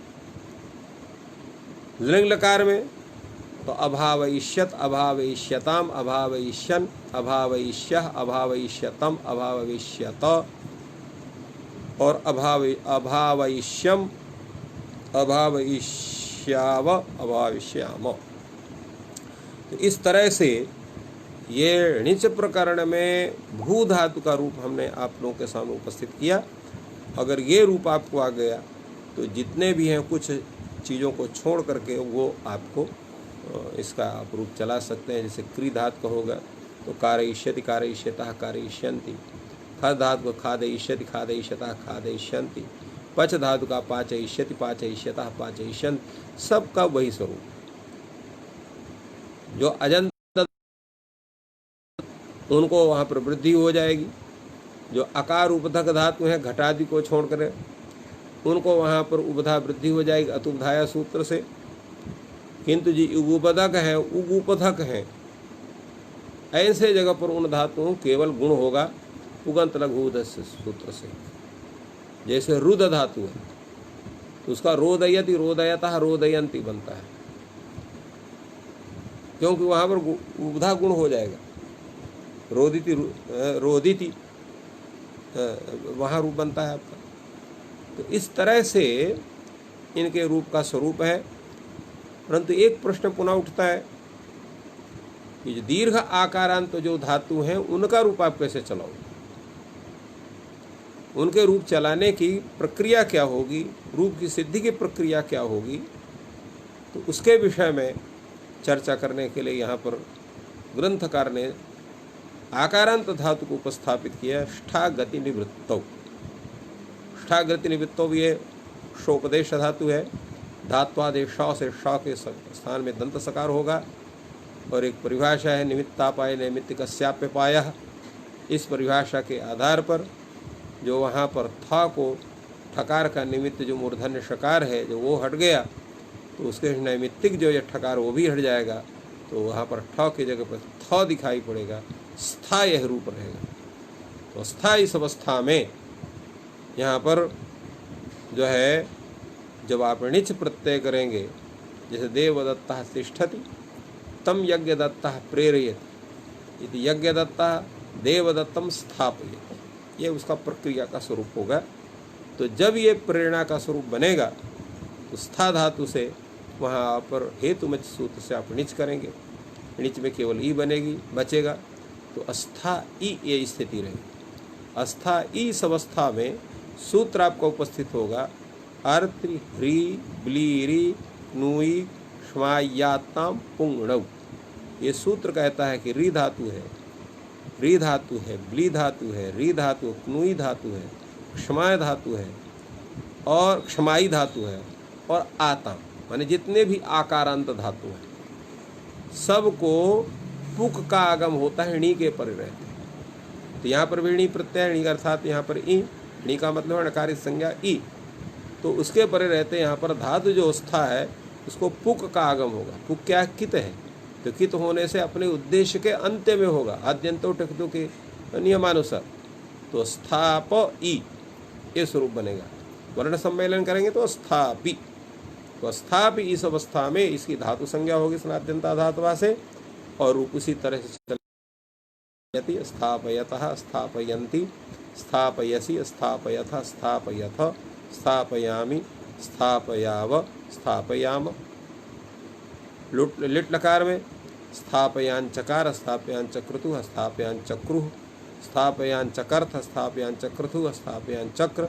है। लिंग लकार में तो अभावयिष्यत अभावयिष्यताम अभावयिष्यन अभावयिष्यः अभावयिष्यतम अभावयिष्यत और अभावयिष्यम अभावयिष्याव अभावयिष्याम। तो इस तरह से ये णिच प्रकरण में भू धातु का रूप हमने आप लोगों के सामने उपस्थित किया। अगर ये रूप आपको आ गया तो जितने भी हैं कुछ चीज़ों को छोड़ करके वो आपको इसका आप रूप चला सकते हैं। जैसे क्री धातु का होगा तो कारयिष्यति कारयिष्यतः कारयिष्यन्ति, खद धातु को खादयिष्यति खादयिष्यतः खादयिष्यन्ति, पच धातु का पाचयिष्यति पाचयिष्यतः पाचयिष्यन्ति। सबका वही स्वरूप जो अजंत उनको वहाँ पर वृद्धि हो जाएगी। जो अकार उपधक धातु हैं घटादि को छोड़ कर उनको वहाँ पर उपधा वृद्धि हो जाएगी अतुपधाया सूत्र से। किंतु जी उगुपधक हैं उगुपधक हैं ऐसे जगह पर उन धातुओं केवल गुण होगा उगंत लघु सूत्र से। जैसे रुद धातु है तो उसका रोदयति रोदयतः रोदयंती बनता है, क्योंकि वहाँ पर उपधा गुण हो जाएगा। रोदिति रोदिति वहाँ रूप बनता है आपका। तो इस तरह से इनके रूप का स्वरूप है। परंतु एक प्रश्न पुनः उठता है कि जो दीर्घ आकारांत जो धातु हैं उनका रूप आप कैसे चलाओगे, उनके रूप चलाने की प्रक्रिया क्या होगी, रूप की सिद्धि की प्रक्रिया क्या होगी। तो उसके विषय में चर्चा करने के लिए यहाँ पर ग्रंथकार ने आकारांत धातु को उपस्थापित किया। ष्ठागति निवृत्तौ, ष्ठागति निवृत्तौ ये शोपदेश धातु है। धात्वादेश से श के स्थान में दंत सकार होगा। और एक परिभाषा है निमित्तापाय नैमित्तिकस्याप्य पायः। इस परिभाषा के आधार पर जो वहाँ पर था को ठकार का निमित्त जो मूर्धन्य शकार है जो वो हट गया तो उसके नैमित्तिक जो ये ठकार वो भी हट जाएगा। तो वहाँ पर ठ की जगह पर थ दिखाई पड़ेगा, स्था यह रूप रहेगा। तो स्था इस अवस्था में यहाँ पर जो है जब आप णिच प्रत्यय करेंगे, जैसे देवदत्तः तिष्ठति तम यज्ञदत्तः प्रेरयति इति यज्ञदत्तः देवदत्तम स्थापयति, ये उसका प्रक्रिया का स्वरूप होगा। तो जब ये प्रेरणा का स्वरूप बनेगा तो स्था धातु से वहाँ पर हेतुमच सूत्र से आप णिच करेंगे, णिच में केवल ई बनेगी बचेगा। तो अस्था ई ये स्थिति रहेगी। अस्था ई इस अवस्था में सूत्र आपका उपस्थित होगा अर्त्री ह्री ब्लीरी नुई श्मायाताम पुंगणव। ये सूत्र कहता है कि री धातु है, री धातु है, ब्ली धातु है, री धातु, क्नुई धातु है, क्षमाय धातु है और क्षमाई धातु है और आताम, माने जितने भी आकारांत धातु हैं सबको पुक का आगम होता है णी के परे रहते हैं। तो यहाँ पर भी णी प्रत्यय, णी अर्थात यहाँ पर ई, णी का मतलब है नकारित संज्ञा ई, तो उसके परे रहते यहाँ पर धातु जो स्था है उसको पुक का आगम होगा। पुक क्या कित है, तो कित होने से अपने उद्देश्य के अंत्य में होगा आद्यंतो टकतो के नियमानुसार। तो स्थाप ई ये स्वरूप बनेगा। वर्ण सम्मेलन करेंगे तो स्थापि, तो स्थापि इस अवस्था में इसकी धातु संज्ञा होगी स्नाद्यंता धातुवा से और रूप उसी तरह से चलती। स्थापयतः स्थापयन्ति स्थापयसि स्थापयथ स्थापयथ स्थापयामि स्थापयाव स्थापयाम। लिट लकार में स्थापयान चकार स्थापयान चक्रतु स्थापयान चक्रुः स्थापयान चकर्थ स्थापयान चक्रतु स्थापयान चक्र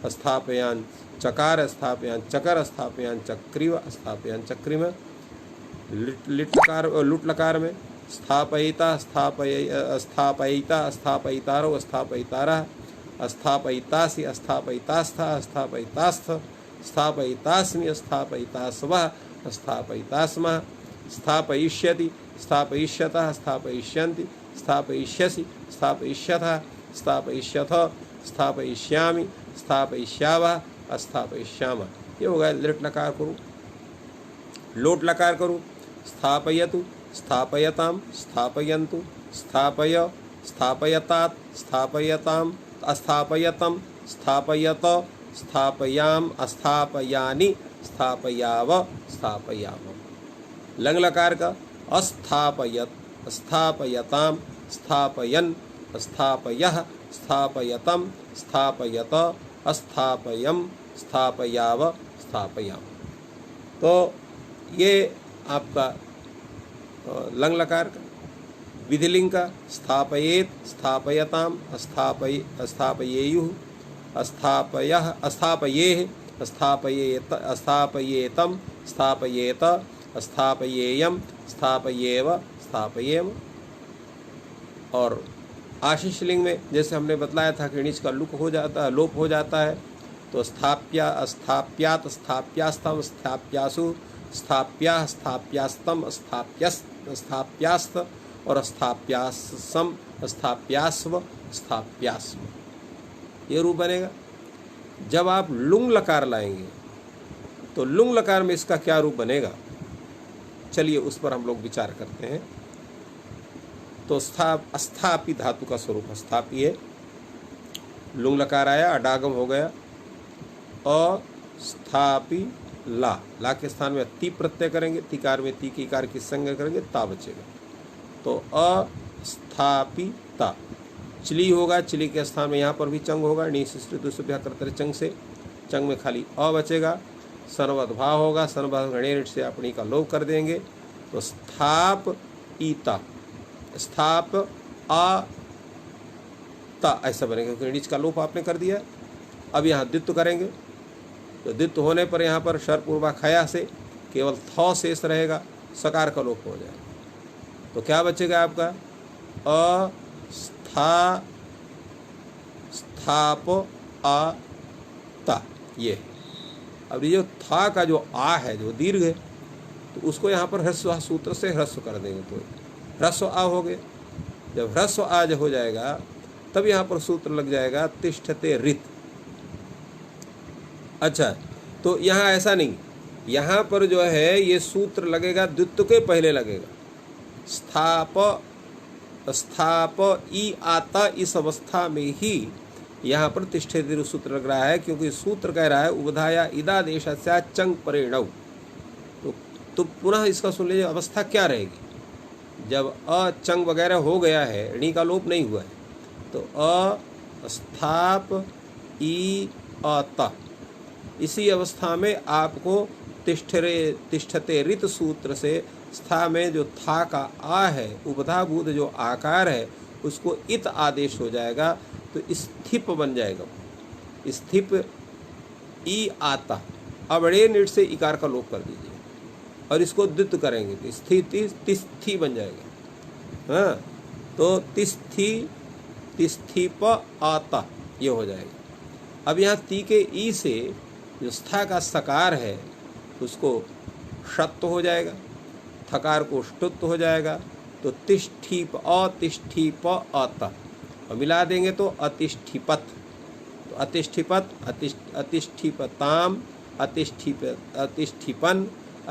स्थापयान चकार स्थापयान चकर स्थापयान चक्रिव स्थापयान चक्रिम। लुट लकार में स्थापयिता स्थापयिता स्थापयितारो स्थापयितारः स्थापयितासि स्थापयितास्था स्थापयितास्थ स्थापयितास्मि स्थापयितास्वः स्थापयितास्मः स्थापयिष्यति स्थापयिष्यतः स्थापयिष्यन्ति स्थापयिष्यसि स्थापयिष्यथः स्थापयिष्यथ स्थापयिष्यामि स्थापयिष्यावः स्थापयिष्यामः। ये होगा लिट लकार करूँ। लोट लकार करूँ स्थापयतु स्थापयताम स्थापयन्तु स्थापय स्थापयतात स्थापयताम अस्थापयतम स्थापयत स्थापयाम अस्थापयानि स्थापयाव स्थापयाम। लंग लकार का अस्थापयत स्थापयताम स्थापयन स्थापयः स्थापयतम स्थापयत अस्थापयम स्थापयाव स्थापयाम। तो ये आपका लंग लकार का। विधिलिंग का स्थापयेत स्थापयताम स्थापयेयुः स्थापयः स्थापयेः स्थापयेत स्थापयेतम स्थापयेत स्थापयेयम स्थापयेव स्थापयेम। और आशीष लिंग में जैसे हमने बतलाया था कि णिच का लोप हो जाता है तो स्थाप्या स्थाप्यात स्थाप्यास्तम स्थाप्यासु स्थाप्या स्थाप्यास्तम स्थाप्यस्त स्थाप्यास्त और स्थाप्यासम स्थाप्यास्व, स्थाप्यास्व, ये रूप बनेगा। जब आप लुंग लकार लाएंगे तो लुंग लकार में इसका क्या रूप बनेगा, चलिए उस पर हम लोग विचार करते हैं। तो अस्थापी धातु का स्वरूप अस्थापी है। लुंग लकार आया, अडागम हो गया, अस्थापी ला, ला के स्थान में ती प्रत्यय करेंगे, तिकार में ती की कार की संज्ञा करेंगे, ता बचेगा। तो अस्थापिता। चिली होगा, चिली के स्थान में यहाँ पर भी चंग होगा, नी से करते चंग से, चंग में खाली अ बचेगा। सर्वत भाव होगा, सर्वत गणेर से अपनी का लोप कर देंगे। तो स्थाप ईता, स्थाप आ ता ऐसा बनेगा, क्योंकि नीच का लोप आपने कर दिया। अब यहाँ द्वित्व करेंगे, तो द्वित्व होने पर यहाँ पर शर पूर्वा खया से केवल थ शेष रहेगा, सकार का लोप हो जाएगा। तो क्या बचेगा आपका, स्थाप आ ता, ये। अब ये जो था का जो आ है, जो दीर्घ है, तो उसको यहाँ पर ह्रस्व सूत्र से ह्रस्व कर देंगे, तो ह्रस्व आ हो गए। जब ह्रस्व आज हो जाएगा तब यहाँ पर सूत्र लग जाएगा तिष्ठते रित। अच्छा, तो यहाँ ऐसा नहीं, यहाँ पर जो है ये सूत्र लगेगा द्वित्व के पहले लगेगा। स्थाप ई आता, इस अवस्था में ही यहाँ पर तिष्ठते सूत्र लग रहा है, क्योंकि सूत्र कह रहा है उबधाया इदादेशस्या चंग परिणव। तो पुनः इसका सुन लीजिए, अवस्था क्या रहेगी जब अचंग वगैरह हो गया है, णी का लोप नहीं हुआ है। तो अस्थाप ई अत, इसी अवस्था में आपको तिष्ठते रित सूत्र से स्था में जो था का आ है, उपधाभूत जो आकार है, उसको इत आदेश हो जाएगा, तो स्थिप बन जाएगा। स्थिप ई आता, अब रे निट से इकार का लोप कर दीजिए और इसको द्वित्व करेंगे तो स्थिति तिस्थि बन जाएगा। हाँ, तो तिस्थिप आता ये हो जाएगा। अब यहाँ ती के ई से जो स्था का सकार है उसको षत्व हो जाएगा, थकार को ष्टुत्व हो जाएगा। तो तिष्ठीप अतिष्ठीप अत, और मिला देंगे तो अतिष्ठिपत। तो अतिष्ठिपत, अतिष्ठिपताम, अतिष्ठिपन,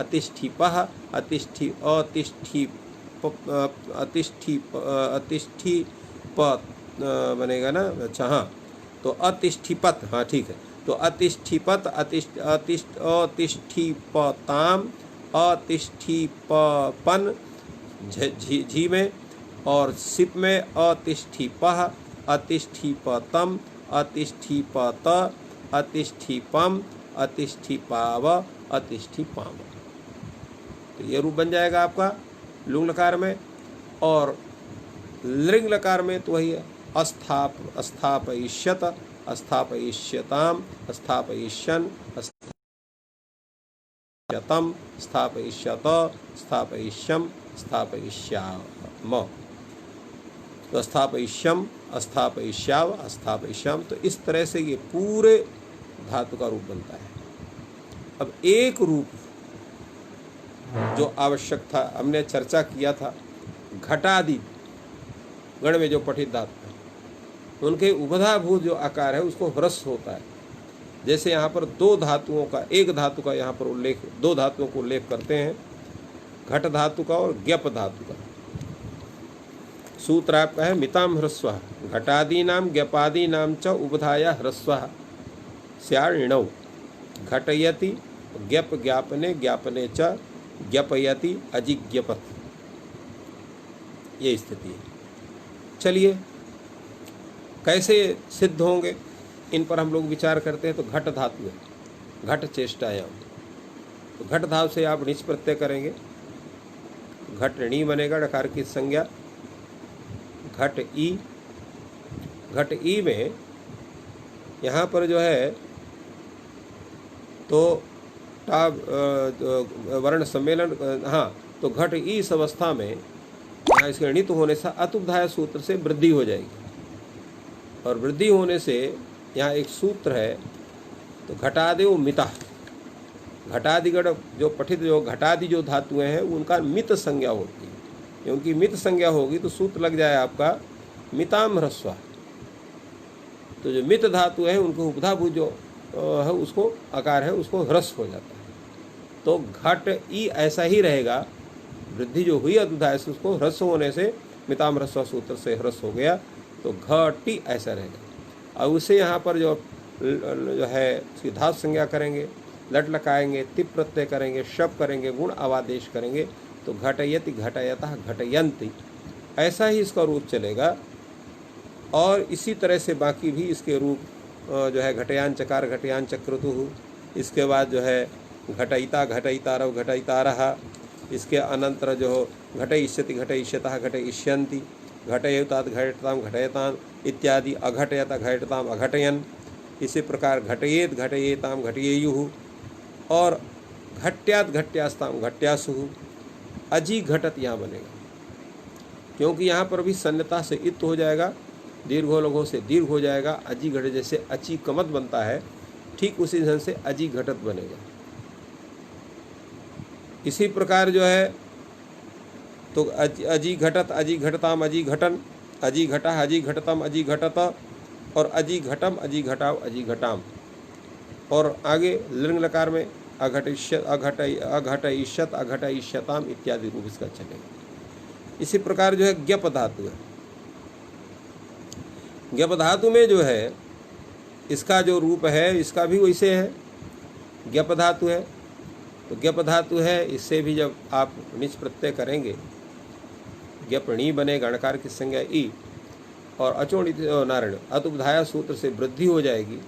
अतिष्ठिपः, अतिष्ठिप बनेगा ना। अच्छा हाँ, तो अतिष्ठिपत, हाँ ठीक है। तो अतिष्ठिपत, अतिष्ठिपताम, अतिष्ठिपन झी में, और सिप में अतिष्ठिपः, अतिष्ठिपतम, अतिष्ठिपत, अतिष्ठिपम, अतिष्ठिपाव, अतिष्ठिपाम। तो ये रूप बन जाएगा आपका लुंग लकार में। और लिंग लकार में तो वही है, अस्थापयिष्यत, अस्थापयिष्यताम, अस्थापयिष्यन, अस्थापयिष्यतम, स्थापयिष्यत, स्थापयिष्यम, स्थापयिष्याम। तो स्थापयिष्यम, अस्थापयिष्याव, अस्थापयिष्याम। तो इस तरह से ये पूरे धातु का रूप बनता है। अब एक रूप जो आवश्यक था, हमने चर्चा किया था, घटादि गण में जो पठित धातु है उनके उभधाभूत जो आकार है उसको ह्रस्व होता है। जैसे यहाँ पर दो धातुओं का, एक धातु का यहाँ पर उल्लेख, दो धातुओं को उल्लेख करते हैं, घट धातु का और ज्ञप धातु का। सूत्र आपका है मिताम ह्रस्व, घटादीनाम ज्ञपादीनाम च उभधाया ह्रस्व स्याणिणौ, घटयति ज्ञप ज्ञापने, ज्ञापने च ज्ञपयति अजिज्ञपत। ये स्थिति है। चलिए कैसे सिद्ध होंगे इन पर हम लोग विचार करते हैं। तो घट धातु है, घट चेष्टायाम, तो घट धातु से आप निच प्रत्यय करेंगे, घट णी बनेगा, डकार की संज्ञा, घट ई। घट ई में यहाँ पर जो है तो वर्ण सम्मेलन, हाँ, तो घट ई इस अवस्था में यहाँ इसके णित होने से अतुपधाय सूत्र से वृद्धि हो जाएगी, और वृद्धि होने से यहाँ एक सूत्र है, तो घटादेव मिता, घटादिगण जो पठित, जो घटादि जो धातुएं हैं उनका मित संज्ञा होती है। उनकी मित संज्ञा होगी तो सूत्र लग जाए आपका मिताम ह्रस्व। तो जो मित धातु है उनको उपधाभूत जो है उसको आकार है उसको ह्रस्व हो जाता है। तो घट ई ऐसा ही रहेगा, वृद्धि जो हुई अदुधाय से उसको ह्रस्व होने से मिताम ह्रस्व सूत्र से ह्रस्व हो गया, तो घटी ऐसा रहेगा। और उसे यहाँ पर जो है उसकी धातु संज्ञा करेंगे, लट लगाएंगे, तिप प्रत्यय करेंगे, शब करेंगे, गुण अवादेश करेंगे, तो घटयति घटयतः घटयन्ति ऐसा ही इसका रूप चलेगा। और इसी तरह से बाकी भी इसके रूप जो है घटयान चकार घटयान चक्रतु, इसके बाद जो है घटयिता घटयितारव घटयितारः, इसके अनंतर जो घटयिष्यति घटयिष्यतः घटयिष्यन्ति, घटयतात् घटताम घटयताम इत्यादि, अघटयत घटताम अघटयन। इसी प्रकार घटयेत घटयेताम घटयेयुः और घट्यात घट्यास्ताम घट्यासुः। अजी घटत यहाँ बनेगा, क्योंकि यहाँ पर भी सन्नता से इत हो जाएगा, दीर्घो लघो से दीर्घ हो जाएगा। अजी घट जैसे अची कमत बनता है, ठीक उसी ढंग से अजी घटत बनेगा। इसी प्रकार जो है तो अजी घटत अजी घटताम अजी घटन, अजी घटा अजी घटतम अजी घटत, और अजी घटम अजी घटाव अजी घटाम। और आगे लिंग लकार में अघटिष्यत अघटयिष्यत अघटयिष्यताम इत्यादि रूप इसका चलेगा। इसी प्रकार जो है ज्ञप धातु है, ज्ञप धातु में जो है इसका जो रूप है इसका भी वैसे है, ज्ञप धातु है। तो ज्ञप धातु है, इससे भी जब आप निच प्रत्यय करेंगे ज्ञपणी बनेगा, अणकार की संज्ञा ई और अचोणित नारायण अतुपधाया सूत्र से वृद्धि हो जाएगी।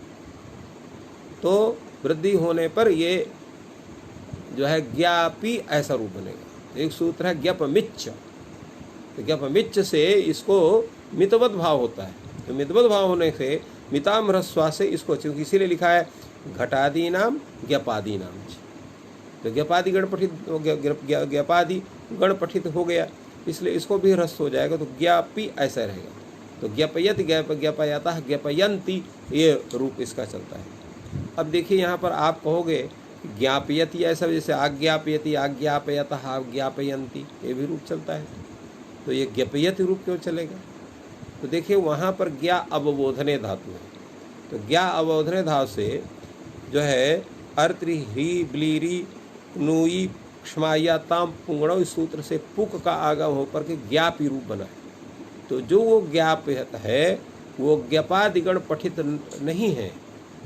तो वृद्धि होने पर ये जो है ज्ञापी ऐसा रूप बनेगा। एक सूत्र है ज्ञपमिच्च, तो ज्ञपमिच्च से इसको मितवत भाव होता है। तो मितवत भाव होने से मिताम ह्रस्वा से इसको, क्योंकि इसीलिए लिखा है घटादी नाम ज्ञपादी नाम। तो ज्ञपादी गणपठित ज्ञपादी गणपठित हो गया, इसलिए इसको भी ह्रस्व हो जाएगा, तो ज्ञापी ऐसा रहेगा। तो ज्ञपयत ज्ञपयतः ज्ञपयन्ति ये रूप इसका चलता है। अब देखिए यहाँ पर आप कहोगे ज्ञापयति ऐसा, जैसे आज्ञापयति आज्ञापयतः आज्ञापयन्ति ये भी रूप चलता है, तो ये ज्ञपयति रूप क्यों चलेगा? तो देखिए वहाँ पर ज्ञा अवबोधने धातु है, तो ज्ञा अवबोधने धातु से जो है अर्त्री ही ब्लीरी नुई क्षमाया ताम पुंगणो, इस सूत्र से पुक का आगम होकर के ज्ञापी रूप बना है। तो जो वो ज्ञापयत है वो ज्ञपादिगण पठित नहीं है,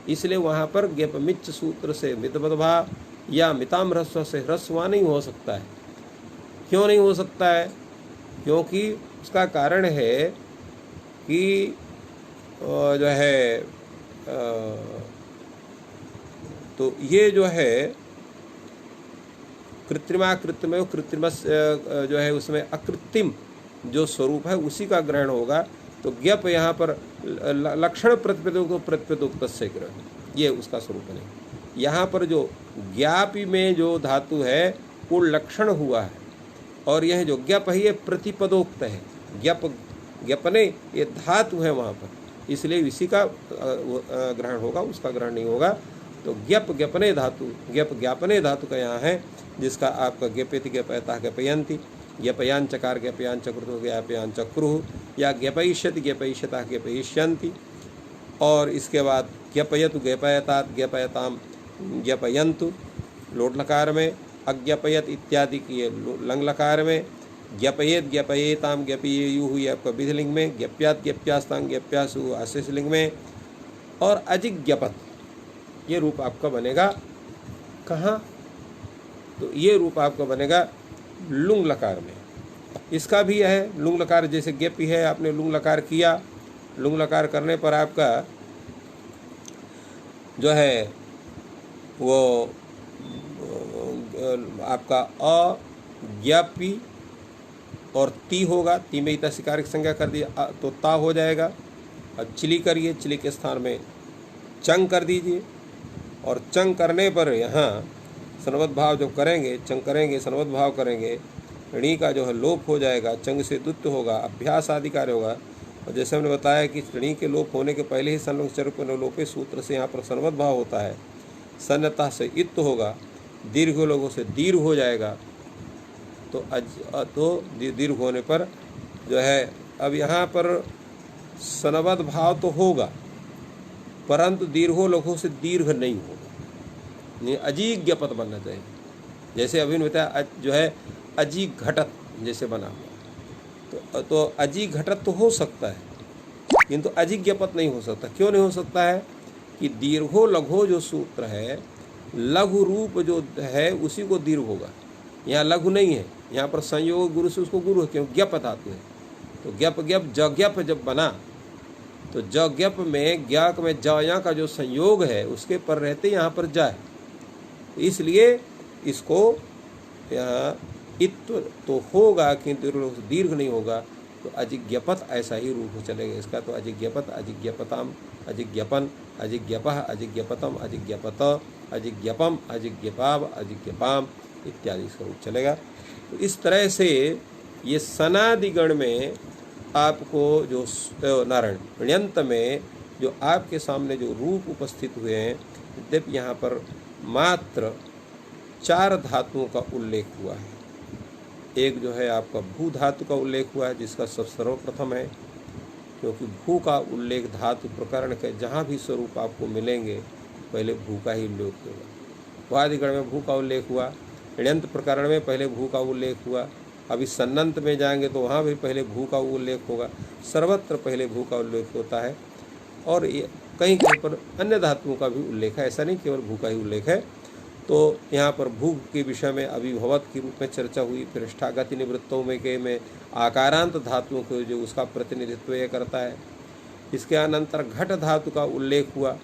इसलिए वहाँ पर ज्ञपमिच्च सूत्र से मितवद्भा या मिताम ह्रस्व से ह्रस्वा नहीं हो सकता है। क्यों नहीं हो सकता है? क्योंकि उसका कारण है कि जो है तो ये जो है कृत्रिमा कृत्रिम कृत्रिम जो है उसमें अकृत्रिम जो स्वरूप है उसी का ग्रहण होगा। तो ज्ञप यहाँ पर लक्षण प्रतिपदोक्त से ग्रहण, ये उसका स्वरूप नहीं। यहाँ पर जो ज्ञापी में जो धातु है वो लक्षण हुआ है, और यह जो ज्ञप है ये प्रतिपदोक्त है। ज्ञप ज्ञपने ये धातु है वहाँ पर, इसलिए इसी का ग्रहण होगा, उसका ग्रहण नहीं होगा। तो ज्ञप ज्ञपने धातु, ज्ञप ज्ञापने धातु का यहाँ है, जिसका आपका ज्ञपेति ज्ञपयता ज्ञपयन्ति, ज्ञपयान चकार ज्ञपयान चक्रतु ज्ञापयान चक्रुः, या ज्ञपयिष्यति ज्ञपयिष्यता ज्ञपयिष्यन्ति। और इसके बाद ज्ञपयतु ज्ञपयतात ज्ञपयताम ज्ञपयन्तु लोट लकार में, अज्ञपयत इत्यादि की लंग लकार में, ज्ञपयेत ज्ञपयेताम ज्ञपयेयुः ये आपका विधिलिंग में, ज्ञप्यात ज्ञप्यास्ताम ज्ञप्यासु आशेष लिंग में, और अजिज्ञपत ये रूप आपका बनेगा कहाँ? तो ये रूप आपका बनेगा लुंग लकार में। इसका भी है लुंग लकार, जैसे ज्ञपी है आपने लुंग लकार किया, लुंग लकार करने पर आपका जो है वो आपका अज्ञापी और ती होगा, ती में इता शिकार की संज्ञा कर दिया तो ता हो जाएगा। अब चिली करिए, चिली के स्थान में चंग कर दीजिए, और चंग करने पर यहाँ सनवत भाव जब करेंगे, चंग करेंगे सनवत भाव करेंगे, ऋणी का जो है लोप हो जाएगा, चंग से दुत्त होगा, अभ्यास आदि कार्य होगा। और जैसे हमने बताया कि ऋणी के लोप होने के पहले ही सनलोक चरुप लोपे सूत्र से यहाँ पर सनवत भाव होता है, सन्नता से इत्त होगा, दीर्घ लोगों से दीर्घ हो जाएगा। तो दीर्घ होने पर जो है अब यहाँ पर सनबद्ध भाव तो होगा, परंतु दीर्घो लघु से दीर्घ नहीं होगा, नहीं अजीज्ञ पद बनना चाहिए। जैसे अभी ने बताया जो है अजी घटत जैसे बना हुआ, तो अजी घटत तो हो सकता है, किंतु अजिज्ञ पद नहीं हो सकता। क्यों नहीं हो सकता है कि दीर्घो लघु जो सूत्र है, लघु रूप जो है उसी को दीर्घ होगा, यहाँ लघु नहीं है, यहाँ पर संयोग गुरु से उसको गुरु है, क्यों ज्ञप धातु है। तो ज्ञप ज्ञप जज्ञप जब बना तो जज्ञप में ज्ञाक में जया का जो संयोग है उसके पर रहते यहाँ पर जाए, इसलिए इसको यहाँ इत्व तो होगा किंतु दीर्घ नहीं होगा। तो अजिज्ञपत ऐसा ही रूप चलेगा इसका। तो अजिज्ञपत, अजिज्ञपताम, अजिज्ञपन, अजिज्ञपः, अजिज्ञपतम, अजिज्ञपत, अजिज्ञपम, अजिज्ञपाव, अजिज्ञपाम इत्यादि इसका रूप चलेगा। तो इस तरह से ये सनादिगण में आपको जो नारायण ण्यंत में जो आपके सामने जो रूप उपस्थित हुए हैं, यद्यपि यहाँ पर मात्र 4 धातुओं का उल्लेख हुआ है। एक जो है आपका भू धातु का उल्लेख हुआ है जिसका सब सर्वप्रथम है, क्योंकि भू का उल्लेख धातु प्रकरण के जहाँ भी स्वरूप आपको मिलेंगे पहले भू का ही उल्लेख होगा। वादिगण में भू का उल्लेख हुआ, ण्यंत प्रकरण में पहले भू का उल्लेख हुआ, अभी सन्नंत में जाएंगे तो वहाँ भी पहले भू का उल्लेख होगा, सर्वत्र पहले भू का उल्लेख होता है। और ये कहीं कहीं पर अन्य धातुओं का भी उल्लेख है, ऐसा नहीं केवल भू का ही उल्लेख है। तो यहाँ पर भू के विषय में अभिभवत के रूप में चर्चा हुई। फिर ष्ठागति निवृत्तों में आकारांत धातुओं को जो उसका प्रतिनिधित्व ये करता है। इसके अनंतर घट धातु का उल्लेख हुआ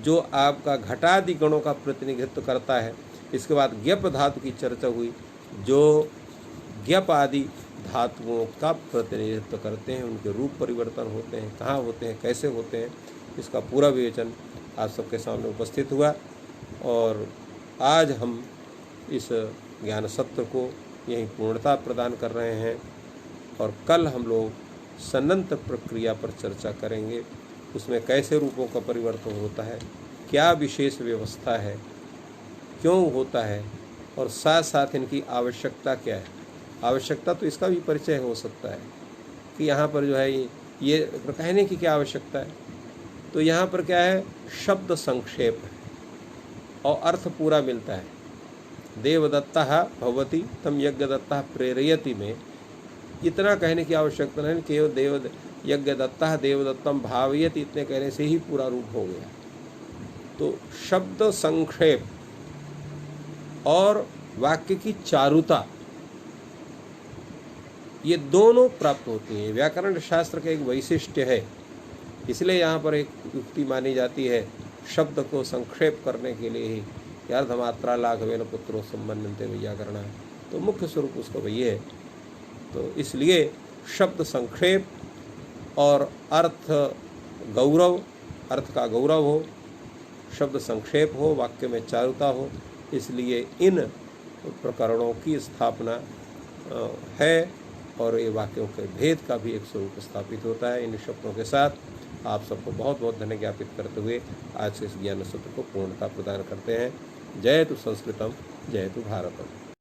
जो आपका घटादि गणों का प्रतिनिधित्व करता है। इसके बाद ज्ञप धातु की चर्चा हुई जो ज्ञप आदि धातुओं का प्रतिनिधित्व करते हैं, उनके रूप परिवर्तन होते हैं, कहाँ होते हैं, कैसे होते हैं, इसका पूरा विवेचन आप सबके सामने उपस्थित हुआ। और आज हम इस ज्ञान सत्र को यहीं पूर्णता प्रदान कर रहे हैं और कल हम लोग सन्नंत प्रक्रिया पर चर्चा करेंगे। उसमें कैसे रूपों का परिवर्तन होता है, क्या विशेष व्यवस्था है, क्यों होता है और साथ साथ इनकी आवश्यकता क्या है। आवश्यकता तो इसका भी परिचय हो सकता है कि यहाँ पर जो है ये कहने की क्या आवश्यकता है। तो यहाँ पर क्या है, शब्द संक्षेप है और अर्थ पूरा मिलता है। देवदत्तः भवति तम यज्ञदत्तः प्रेरयति में इतना कहने की आवश्यकता नहीं, केवल देव यज्ञदत्तः देवदत्तम भावयति इतने कहने से ही पूरा रूप हो गया। तो शब्द संक्षेप और वाक्य की चारुता ये दोनों प्राप्त होती हैं। व्याकरण शास्त्र का एक वैशिष्ट्य है, इसलिए यहाँ पर एक युक्ति मानी जाती है शब्द को संक्षेप करने के लिए ही। अर्धमात्रा लाघवेन पुत्रो संबंधते व्याकरण, तो मुख्य स्वरूप उसका वही है। तो इसलिए शब्द संक्षेप और अर्थ गौरव, अर्थ का गौरव हो, शब्द संक्षेप हो, वाक्य में चारुता हो, इसलिए इन प्रकरणों की स्थापना है और ये वाक्यों के भेद का भी एक स्वरूप स्थापित होता है। इन शब्दों के साथ आप सबको बहुत बहुत धन्य ज्ञापित करते हुए आज के इस ज्ञान सत्र को पूर्णता प्रदान करते हैं। जय तु संस्कृतम, जय तु भारतम।